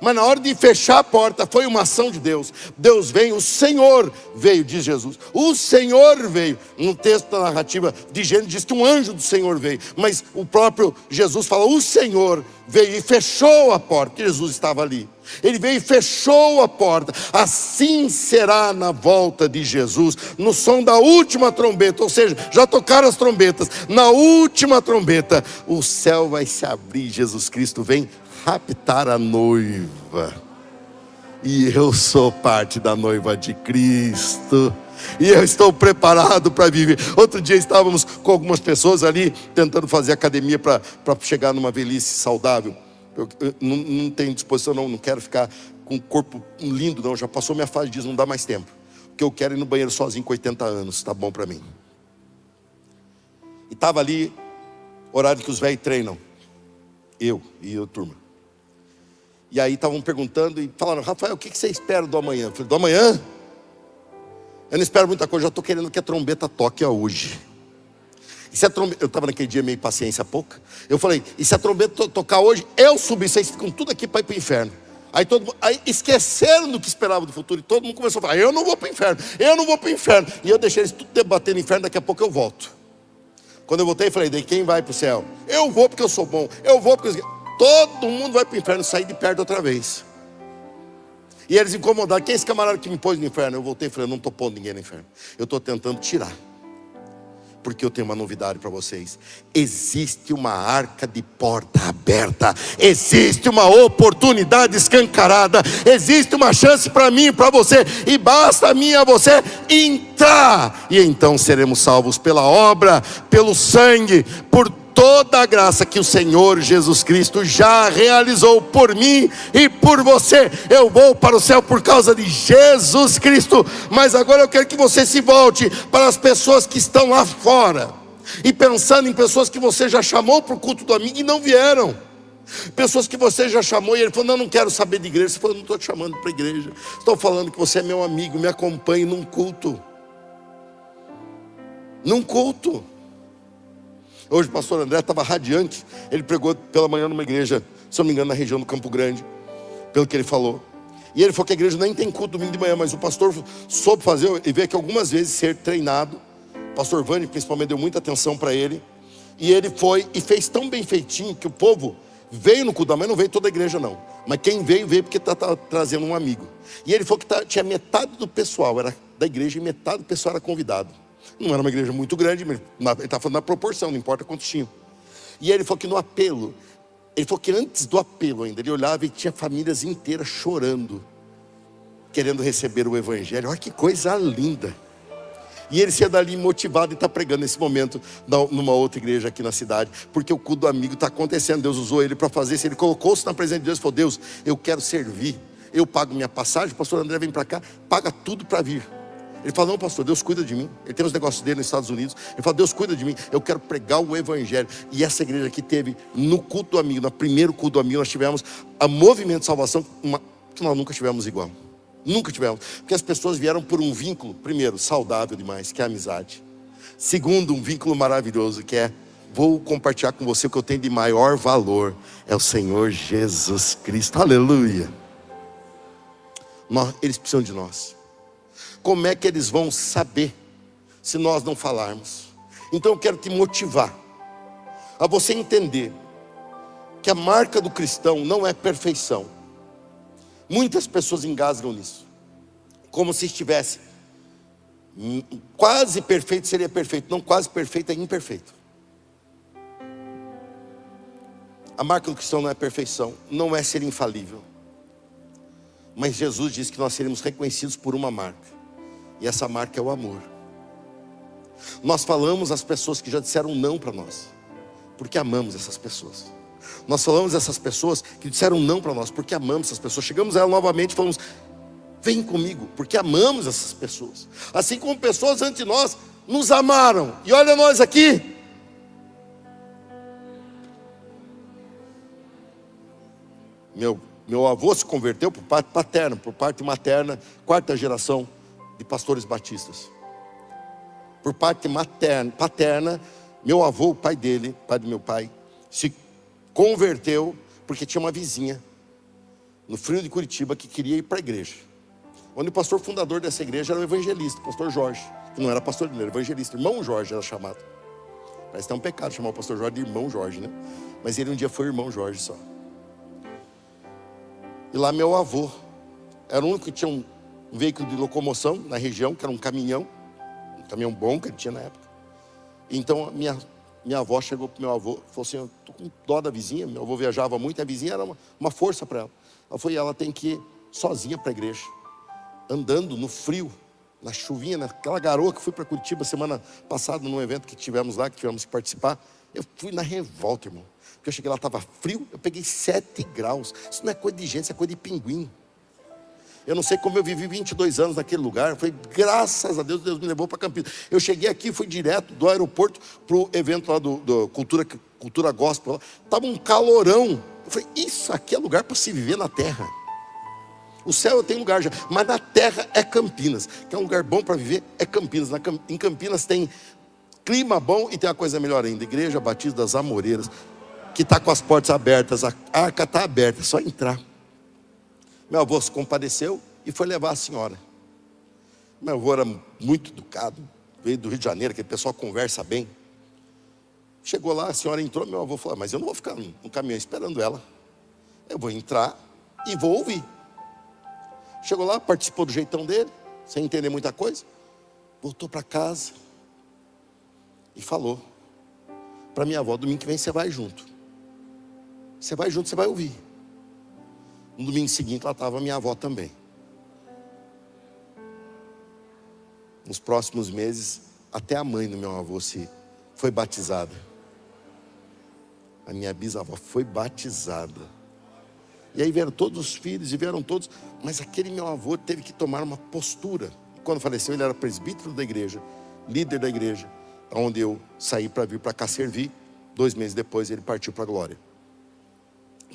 Mas na hora de fechar a porta, foi uma ação de Deus. Deus veio, o Senhor veio, diz Jesus. O Senhor veio. No texto da narrativa de Gênesis diz que um anjo do Senhor veio. Mas o próprio Jesus fala: o Senhor veio e fechou a porta, porque Jesus estava ali. Ele veio e fechou a porta. Assim será na volta de Jesus, no som da última trombeta. Ou seja, já tocaram as trombetas. Na última trombeta, o céu vai se abrir. Jesus Cristo vem raptar a noiva. E eu sou parte da noiva de Cristo. E eu estou preparado para viver. Outro dia estávamos com algumas pessoas ali tentando fazer academia para chegar numa velhice saudável. Eu não tenho disposição, não quero ficar com um corpo lindo, não. Já passou minha fase disso, não dá mais tempo. Porque eu quero ir no banheiro sozinho com 80 anos, tá bom para mim. E estava ali, horário que os velhos treinam, eu e a turma. E aí estavam perguntando e falaram: Rafael, o que você espera do amanhã? Eu falei: do amanhã? Eu não espero muita coisa, já estou querendo que a trombeta toque hoje. E se a trombeta, eu estava naquele dia meio paciência pouca. Eu falei: e se a trombeta tocar hoje, eu subir, vocês ficam tudo aqui para ir para o inferno. Aí esqueceram do que esperava do futuro. E todo mundo começou a falar: eu não vou para o inferno, eu não vou para o inferno. E eu deixei eles tudo debatendo no inferno, daqui a pouco eu volto. Quando eu voltei, eu falei: daí quem vai para o céu? Eu vou porque eu sou bom, eu vou porque todo mundo vai para o inferno, sair de perto outra vez. E eles incomodaram: quem é esse camarada que me pôs no inferno? Eu voltei e falei: eu não estou pondo ninguém no inferno, eu estou tentando tirar. Porque eu tenho uma novidade para vocês: existe uma arca de porta aberta, existe uma oportunidade escancarada, existe uma chance para mim e para você, e basta a mim e a você entrar, e então seremos salvos pela obra, pelo sangue, por toda a graça que o Senhor Jesus Cristo já realizou por mim e por você. Eu vou para o céu por causa de Jesus Cristo. Mas agora eu quero que você se volte para as pessoas que estão lá fora, e pensando em pessoas que você já chamou para o culto do amigo e não vieram. Pessoas que você já chamou e ele falou: não quero saber de igreja. Você falou: não estou te chamando para a igreja, estou falando que você é meu amigo, me acompanhe num culto. Num culto. Hoje o pastor André estava radiante. Ele pregou pela manhã numa igreja, se eu não me engano, na região do Campo Grande, pelo que ele falou. E ele falou que a igreja nem tem culto domingo de manhã, mas o pastor soube fazer, e veio aqui algumas vezes ser treinado. O pastor Vani principalmente deu muita atenção para ele. E ele foi e fez tão bem feitinho que o povo veio no culto da manhã. Não veio toda a igreja não, mas quem veio, veio porque está trazendo um amigo. E ele falou que tinha metade do pessoal era da igreja e metade do pessoal era convidado. Não era uma igreja muito grande, mas ele está falando na proporção, não importa quantos tinham. E ele falou que no apelo, ele falou que antes do apelo ainda, ele olhava e tinha famílias inteiras chorando, querendo receber o evangelho. Olha que coisa linda. E ele saia dali motivado e está pregando nesse momento numa outra igreja aqui na cidade, porque o culto do amigo está acontecendo. Deus usou ele para fazer isso. Ele colocou-se na presença de Deus e falou: Deus, eu quero servir, eu pago minha passagem, o pastor André vem para cá, paga tudo para vir. Ele fala: não, pastor, Deus cuida de mim. Ele tem os negócios dele nos Estados Unidos. Ele fala: Deus cuida de mim, eu quero pregar o evangelho. E essa igreja aqui teve, no culto do amigo, no primeiro culto do amigo, nós tivemos a Movimento de Salvação, que nós nunca tivemos igual. Nunca tivemos. Porque as pessoas vieram por um vínculo, primeiro, saudável demais, que é a amizade. Segundo, um vínculo maravilhoso, que é: vou compartilhar com você o que eu tenho de maior valor, é o Senhor Jesus Cristo. Aleluia. Eles precisam de nós. Como é que eles vão saber se nós não falarmos? Então eu quero te motivar a você entender que a marca do cristão não é perfeição. Muitas pessoas engasgam nisso, como se estivesse quase perfeito seria perfeito. Não, quase perfeito é imperfeito. A marca do cristão não é perfeição, não é ser infalível. Mas Jesus disse que nós seremos reconhecidos por uma marca, e essa marca é o amor. Nós falamos às pessoas que já disseram não para nós, porque amamos essas pessoas. Nós falamos essas pessoas que disseram não para nós, porque amamos essas pessoas. Chegamos a ela novamente e falamos: vem comigo, porque amamos essas pessoas. Assim como pessoas antes de nós nos amaram. E olha nós aqui. Meu avô se converteu por parte paterna, por parte materna, quarta geração de pastores batistas. Por parte paterna, meu avô, o pai dele, pai do meu pai, se converteu porque tinha uma vizinha no frio de Curitiba que queria ir para a igreja. Onde o pastor fundador dessa igreja era o evangelista, o pastor Jorge, que não era pastor, ele era evangelista, irmão Jorge era chamado. Parece que é um pecado chamar o pastor Jorge de irmão Jorge, né? Mas ele um dia foi irmão Jorge só. E lá meu avô era o único que tinha um veículo de locomoção na região, que era um caminhão bom que ele tinha na época. Então minha avó chegou para o meu avô e falou assim: eu estou com dó da vizinha. Meu avô viajava muito, e a vizinha era uma força para ela. Ela falou: ela tem que ir sozinha para a igreja, andando no frio, na chuvinha, naquela garoa. Que fui para Curitiba semana passada num evento que tivemos lá, que tivemos que participar. Eu fui na revolta, irmão, porque eu cheguei lá, estava frio, eu peguei 7 graus. Isso não é coisa de gente, isso é coisa de pinguim. Eu não sei como eu vivi 22 anos naquele lugar. Foi graças a Deus, Deus me levou para Campinas. Eu cheguei aqui, fui direto do aeroporto para o evento lá do Cultura Gospel. Estava um calorão. Eu falei, isso aqui é lugar para se viver na terra. O céu tem lugar já, mas na terra é Campinas, que é um lugar bom para viver, é Campinas. Em Campinas tem clima bom e tem uma coisa melhor ainda, Igreja Batista das Amoreiras, que está com as portas abertas, a arca está aberta, é só entrar. Meu avô se compadeceu e foi levar a senhora. Meu avô era muito educado, veio do Rio de Janeiro, aquele pessoal conversa bem. Chegou lá, a senhora entrou, meu avô falou, mas eu não vou ficar no caminhão esperando ela. Eu vou entrar e vou ouvir. Chegou lá, participou do jeitão dele, sem entender muita coisa. Voltou para casa e falou para minha avó, domingo que vem você vai junto. Você vai junto, você vai ouvir. No domingo seguinte lá estava minha avó também. Nos próximos meses, até a mãe do meu avô foi batizada. A minha bisavó foi batizada. E aí vieram todos os filhos e vieram todos. Mas aquele meu avô teve que tomar uma postura. Quando faleceu, ele era presbítero da igreja, líder da igreja, onde eu saí para vir para cá servir. 2 meses depois ele partiu para a glória.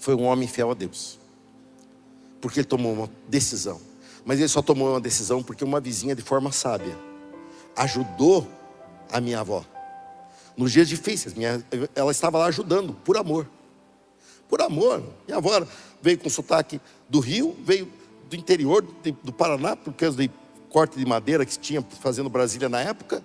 Foi um homem fiel a Deus, porque ele tomou uma decisão. Mas ele só tomou uma decisão porque uma vizinha, de forma sábia, ajudou a minha avó nos dias difíceis. Ela estava lá ajudando, por amor. Por amor. Minha avó veio com sotaque do Rio, veio do interior do Paraná, por causa de corte de madeira que tinha fazendo Brasília na época,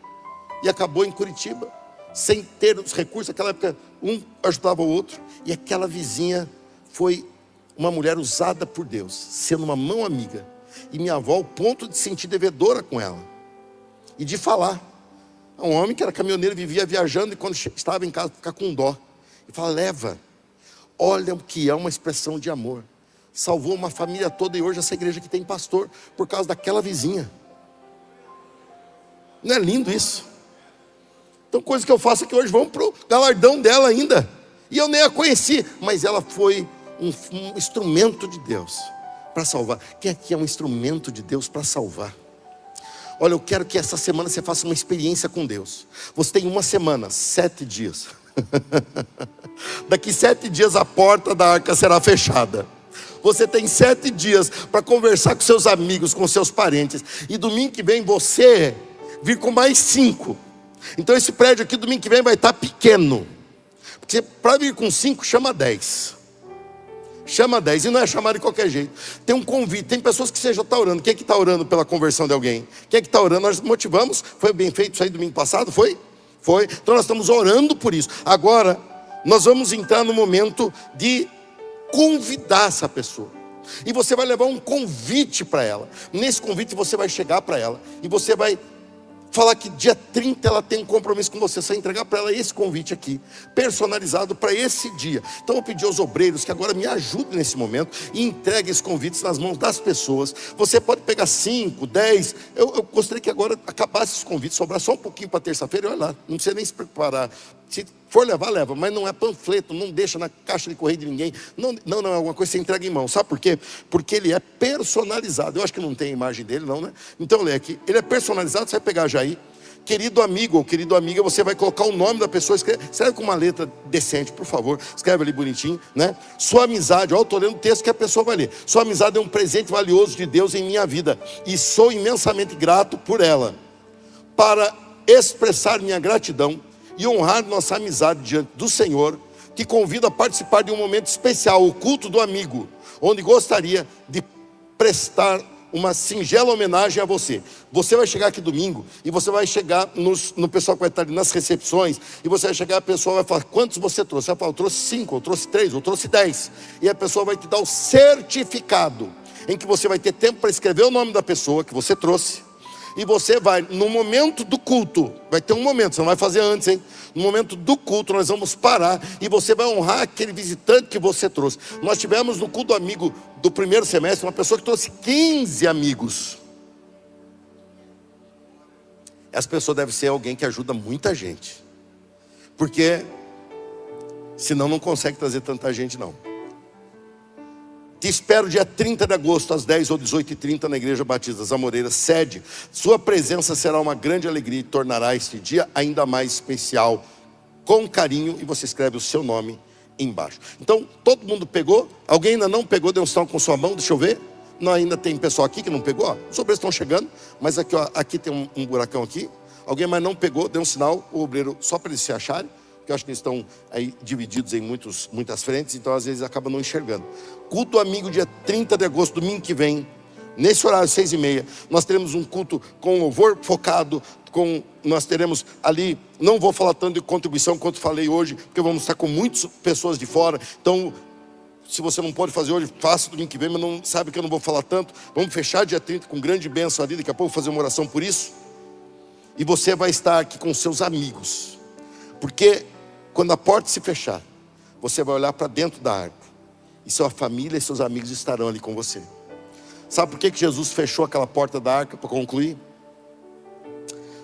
e acabou em Curitiba, sem ter os recursos. Naquela época, um ajudava o outro, e aquela vizinha foi uma mulher usada por Deus, sendo uma mão amiga. E minha avó, ao ponto de se sentir devedora com ela, e de falar. Um homem que era caminhoneiro, vivia viajando, e quando estava em casa, ficar com dó. E fala, leva. Olha o que é uma expressão de amor. Salvou uma família toda, e hoje essa igreja aqui tem pastor, por causa daquela vizinha. Não é lindo isso? Então, coisa que eu faço aqui hoje, vamos para o galardão dela ainda. E eu nem a conheci, mas ela foi um instrumento de Deus para salvar. Quem aqui é um instrumento de Deus para salvar? Olha, eu quero que essa semana você faça uma experiência com Deus. Você tem uma semana, 7 dias. Daqui 7 dias a porta da arca será fechada. Você tem 7 dias para conversar com seus amigos, com seus parentes. E domingo que vem você vir com mais 5. Então esse prédio aqui domingo que vem vai estar pequeno. Porque para vir com 5, chama 10. Chama 10, e não é chamar de qualquer jeito. Tem um convite, tem pessoas que você já está orando. Quem é que está orando pela conversão de alguém? Quem é que está orando? Nós motivamos, foi bem feito isso aí domingo passado, foi? Foi, então nós estamos orando por isso. Agora, nós vamos entrar no momento de convidar essa pessoa. E você vai levar um convite para ela. Nesse convite você vai chegar para ela e você vai falar que dia 30 ela tem um compromisso com você. Você vai entregar para ela esse convite aqui, personalizado para esse dia. Então eu vou pedir aos obreiros que agora me ajudem nesse momento e entreguem esses convites nas mãos das pessoas. Você pode pegar 5, 10. Eu gostaria que agora acabasse esses convites, sobrar só um pouquinho para terça-feira. Olha lá, não precisa nem se preparar. Se for levar, leva, mas não é panfleto, não deixa na caixa de correio de ninguém. Não é alguma coisa que você entrega em mão. Sabe por quê? Porque ele é personalizado. Eu acho que não tem a imagem dele, não, né? Então lê aqui. Ele é personalizado, você vai pegar já aí. Querido amigo ou querida amiga, você vai colocar o nome da pessoa, escreve com uma letra decente, por favor. Escreve ali bonitinho, né? Sua amizade, eu estou lendo o texto que a pessoa vai ler. Sua amizade é um presente valioso de Deus em minha vida, e sou imensamente grato por ela. Para expressar minha gratidão e honrar nossa amizade diante do Senhor, te convido a participar de um momento especial, o culto do amigo, onde gostaria de prestar uma singela homenagem a você. Você vai chegar aqui domingo e você vai chegar no pessoal que vai estar ali nas recepções, e você vai chegar, a pessoa vai falar, quantos você trouxe? Você vai falar, eu trouxe 5, eu trouxe 3, eu trouxe 10. E a pessoa vai te dar o certificado, em que você vai ter tempo para escrever o nome da pessoa que você trouxe. E você vai, no momento do culto, vai ter um momento, você não vai fazer antes, hein? No momento do culto, nós vamos parar e você vai honrar aquele visitante que você trouxe. Nós tivemos no culto amigo do primeiro semestre uma pessoa que trouxe 15 amigos. Essa pessoa deve ser alguém que ajuda muita gente, porque senão não consegue trazer tanta gente não. Te espero dia 30 de agosto, às 10 ou 18h30, na Igreja Batista das Amoreiras, sede. Sua presença será uma grande alegria e tornará este dia ainda mais especial. Com carinho, e você escreve o seu nome embaixo. Então, todo mundo pegou. Alguém ainda não pegou? Deu um sinal com sua mão, deixa eu ver. Não, ainda tem pessoal aqui que não pegou, ó. Os obreiros estão chegando, mas aqui, ó, aqui tem um buracão aqui. Alguém mais não pegou, deu um sinal, o obreiro, só para eles se acharem, porque eu acho que eles estão aí divididos em muitas frentes, então às vezes acaba não enxergando. Culto amigo, dia 30 de agosto, domingo que vem, nesse horário, 6h30, nós teremos um culto com louvor focado, nós teremos ali, não vou falar tanto de contribuição quanto falei hoje, porque vamos estar com muitas pessoas de fora, então... Se você não pode fazer hoje, faça domingo que vem, mas não sabe que eu não vou falar tanto. Vamos fechar dia 30 com grande bênção ali, daqui a pouco fazer uma oração por isso. E você vai estar aqui com seus amigos. Porque quando a porta se fechar, você vai olhar para dentro da arca. E sua família e seus amigos estarão ali com você. Sabe por que Jesus fechou aquela porta da arca, para concluir?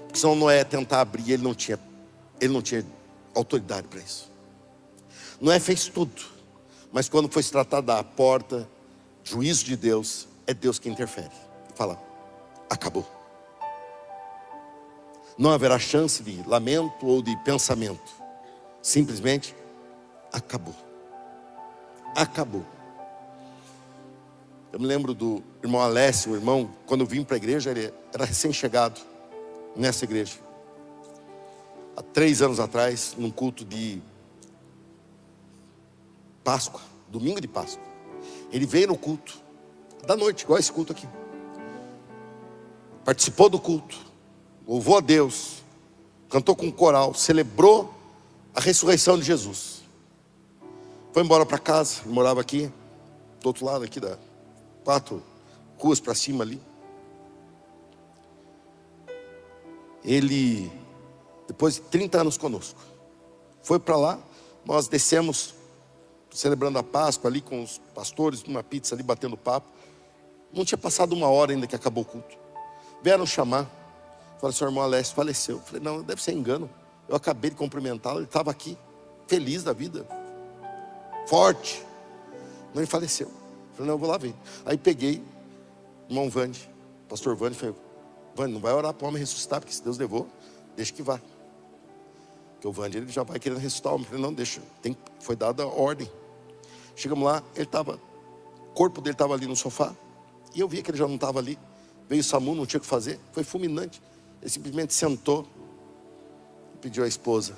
Porque senão Noé tentar abrir, ele não tinha autoridade para isso. Noé fez tudo. Mas quando foi se tratar da porta, juízo de Deus, é Deus que interfere. Fala, acabou. Não haverá chance de lamento ou de pensamento. Simplesmente, acabou. Acabou. Eu me lembro do irmão Alessio, o irmão, quando eu vim para a igreja, ele era recém-chegado nessa igreja. Há 3 anos atrás, num culto de Páscoa, domingo de Páscoa. Ele veio no culto da noite, igual esse culto aqui. Participou do culto, louvou a Deus, cantou com o coral, celebrou a ressurreição de Jesus. Foi embora para casa, ele morava aqui, do outro lado aqui, 4 ruas para cima ali. Ele, depois de 30 anos conosco, foi para lá, nós descemos, celebrando a Páscoa ali com os pastores, numa pizza ali, batendo papo. Não tinha passado 1 hora ainda que acabou o culto. Vieram chamar. Falaram, seu irmão Alessio faleceu. Eu falei, não, deve ser engano. Eu acabei de cumprimentá-lo, ele estava aqui, feliz da vida, forte. Não, ele faleceu. Eu falei, não, eu vou lá ver. Aí peguei o irmão Vande, pastor Vande, falei, Vande, não vai orar para o homem ressuscitar, porque se Deus levou, deixa que vá. Porque o Vande, ele já vai querendo ressuscitar o homem. Eu falei, não, deixa, foi dada a ordem. Chegamos lá, o corpo dele estava ali no sofá, e eu vi que ele já não estava ali. Veio o SAMU, não tinha o que fazer, foi fulminante. Ele simplesmente sentou e pediu à esposa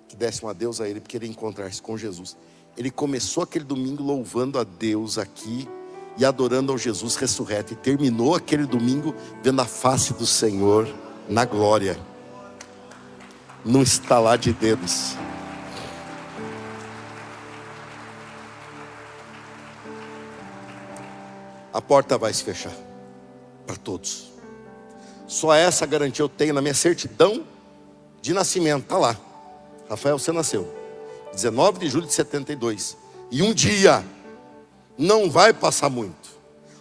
que desse um adeus a ele, porque ele ia encontrar-se com Jesus. Ele começou aquele domingo louvando a Deus aqui e adorando ao Jesus ressurreto, e terminou aquele domingo vendo a face do Senhor na glória, num estalar de dedos. A porta vai se fechar para todos. Só essa garantia eu tenho na minha certidão de nascimento. Está lá, Rafael, você nasceu 19 de julho de 72. E um dia, não vai passar muito.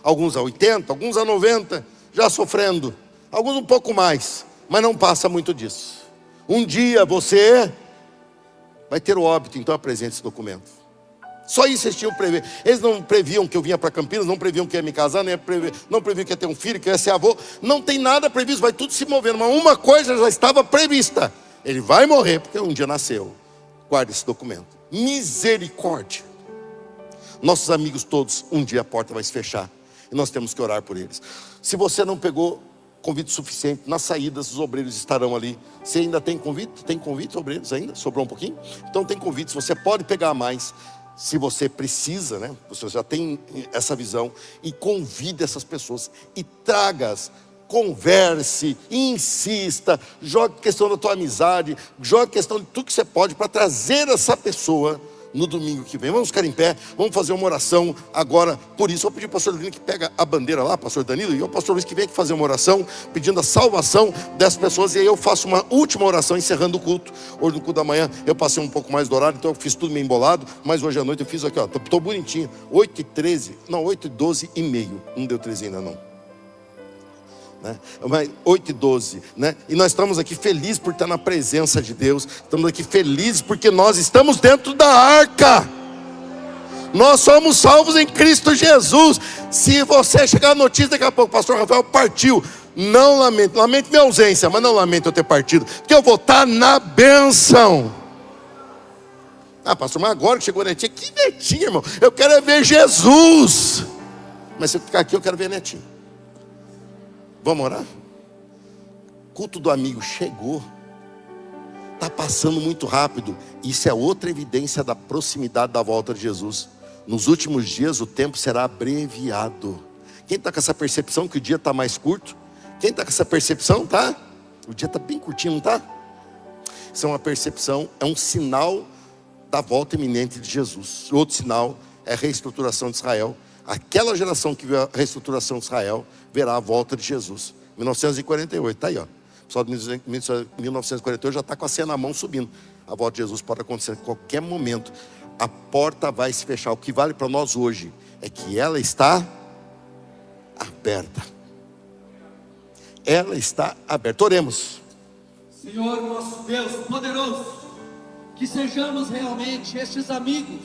Alguns a 80, alguns a 90, já sofrendo. Alguns um pouco mais, mas não passa muito disso. Um dia você vai ter o óbito, então apresente esse documento. Só isso eles tinham prever. Eles não previam que eu vinha para Campinas, não previam que eu ia me casar, não previam que ia ter um filho, que eu ia ser avô. Não tem nada previsto, vai tudo se movendo. Mas uma coisa já estava prevista: ele vai morrer porque um dia nasceu. Guarde esse documento. Misericórdia. Nossos amigos todos, um dia a porta vai se fechar e nós temos que orar por eles. Se você não pegou convite suficiente, nas saídas os obreiros estarão ali. Você ainda tem convite? Tem convite, obreiros, ainda? Sobrou um pouquinho? Então tem convites, você pode pegar mais. Se você precisa, né? Você já tem essa visão, e convide essas pessoas e traga-as, converse, insista, jogue questão da tua amizade, jogue questão de tudo que você pode para trazer essa pessoa no domingo que vem. Vamos ficar em pé, vamos fazer uma oração agora. Por isso, eu vou pedir ao pastor Danilo que pega a bandeira lá, pastor Danilo, e o pastor Luiz que vem aqui fazer uma oração, pedindo a salvação dessas pessoas. E aí eu faço uma última oração, encerrando o culto. Hoje no culto da manhã eu passei um pouco mais do horário, então eu fiz tudo meio embolado. Mas hoje à noite eu fiz aqui, ó, tô bonitinho, 8h13, não, 8h12 e meio, não deu 13 ainda não. Né? 8h12, né? E nós estamos aqui felizes por estar na presença de Deus. Estamos aqui felizes porque nós estamos dentro da arca. Nós somos salvos em Cristo Jesus. Se você chegar a notícia daqui a pouco, o pastor Rafael partiu, não lamente minha ausência, mas não lamento eu ter partido, porque eu vou estar na bênção. Ah, pastor, mas agora que chegou a netinha, que netinha, irmão? Eu quero é ver Jesus. Mas se eu ficar aqui, eu quero ver netinho. Vamos orar? Culto do amigo chegou. Está passando muito rápido. Isso é outra evidência da proximidade da volta de Jesus. Nos últimos dias o tempo será abreviado. Quem está com essa percepção que o dia está mais curto? Quem está com essa percepção, tá? O dia está bem curtinho, não está? Isso é uma percepção, é um sinal da volta iminente de Jesus. Outro sinal é a reestruturação de Israel. Aquela geração que viu a reestruturação de Israel verá a volta de Jesus. 1948, está aí, ó. O pessoal de 1948 já está com a cena na mão subindo. A volta de Jesus pode acontecer a qualquer momento. A porta vai se fechar. O que vale para nós hoje é que ela está aberta. Ela está aberta. Oremos. Senhor nosso Deus poderoso, que sejamos realmente estes amigos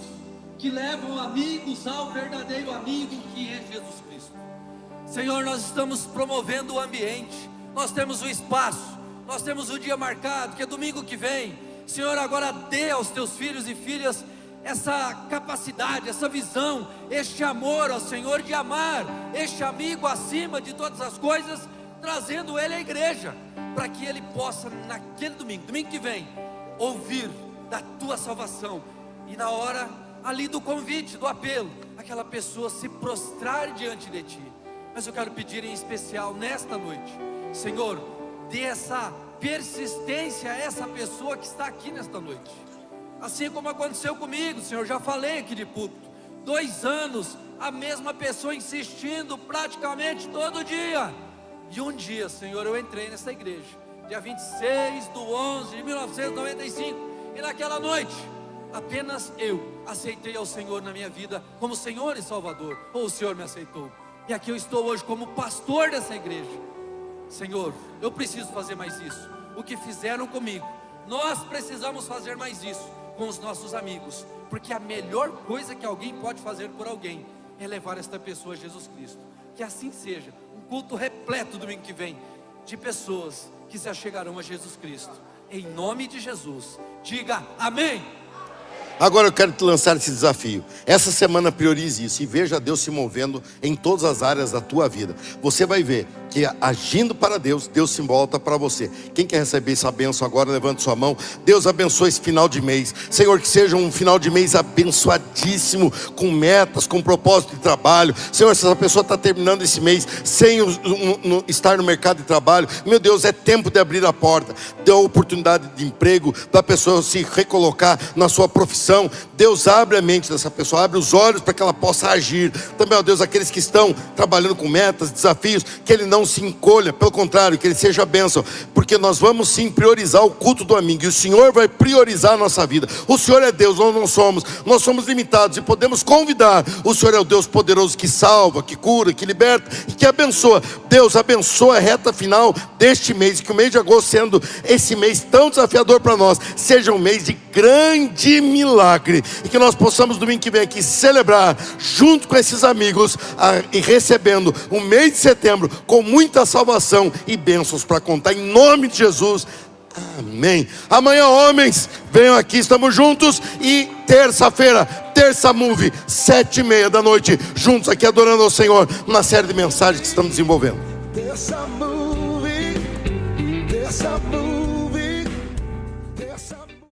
que levam amigos ao verdadeiro amigo que é Jesus Cristo. Senhor, nós estamos promovendo o ambiente, nós temos o espaço, nós temos o dia marcado, que é domingo que vem. Senhor, agora dê aos teus filhos e filhas essa capacidade, essa visão, este amor ao Senhor de amar este amigo acima de todas as coisas, trazendo ele à igreja, para que ele possa naquele domingo que vem, ouvir da tua salvação, e na hora ali do convite, do apelo, aquela pessoa se prostrar diante de ti. Mas eu quero pedir em especial nesta noite, Senhor, dê essa persistência a essa pessoa que está aqui nesta noite, assim como aconteceu comigo, Senhor. Já falei aqui de púlpito, 2 anos, a mesma pessoa insistindo praticamente todo dia. E um dia, Senhor, eu entrei nessa igreja, dia 26/11/1995, e naquela noite, apenas eu aceitei ao Senhor na minha vida, como Senhor e Salvador, ou o Senhor me aceitou, e aqui eu estou hoje como pastor dessa igreja. Senhor, eu preciso fazer mais isso, o que fizeram comigo, nós precisamos fazer mais isso com os nossos amigos, porque a melhor coisa que alguém pode fazer por alguém, é levar esta pessoa a Jesus Cristo. Que assim seja, culto repleto domingo que vem, de pessoas que se achegarão a Jesus Cristo, em nome de Jesus. Diga amém. Agora eu quero te lançar esse desafio. Essa semana priorize isso e veja Deus se movendo em todas as áreas da tua vida. Você vai ver que agindo para Deus, Deus se volta para você. Quem quer receber essa bênção agora, levante sua mão. Deus abençoe esse final de mês. Senhor, que seja um final de mês abençoadíssimo, com metas, com propósito de trabalho. Senhor, se essa pessoa está terminando esse mês sem estar no mercado de trabalho, meu Deus, é tempo de abrir a porta. Dê a oportunidade de emprego, da pessoa se recolocar na sua profissão. Deus abre a mente dessa pessoa, abre os olhos para que ela possa agir. Também, ó Deus, aqueles que estão trabalhando com metas, desafios, que ele não se encolha, pelo contrário, que ele seja a bênção, porque nós vamos sim priorizar o culto do amigo, e o Senhor vai priorizar a nossa vida. O Senhor é Deus, nós somos limitados, e podemos convidar. O Senhor é o Deus poderoso que salva, que cura, que liberta e que abençoa. Deus abençoa a reta final deste mês, que o mês de agosto, sendo esse mês tão desafiador para nós, seja um mês de grande milagre, e que nós possamos domingo que vem aqui celebrar junto com esses amigos, e recebendo o mês de setembro com muita salvação e bênçãos para contar, em nome de Jesus, amém. Amanhã, homens, venham aqui, estamos juntos. E terça-feira, terça move, 7:30 da noite, juntos aqui adorando ao Senhor, na série de mensagens que estamos desenvolvendo.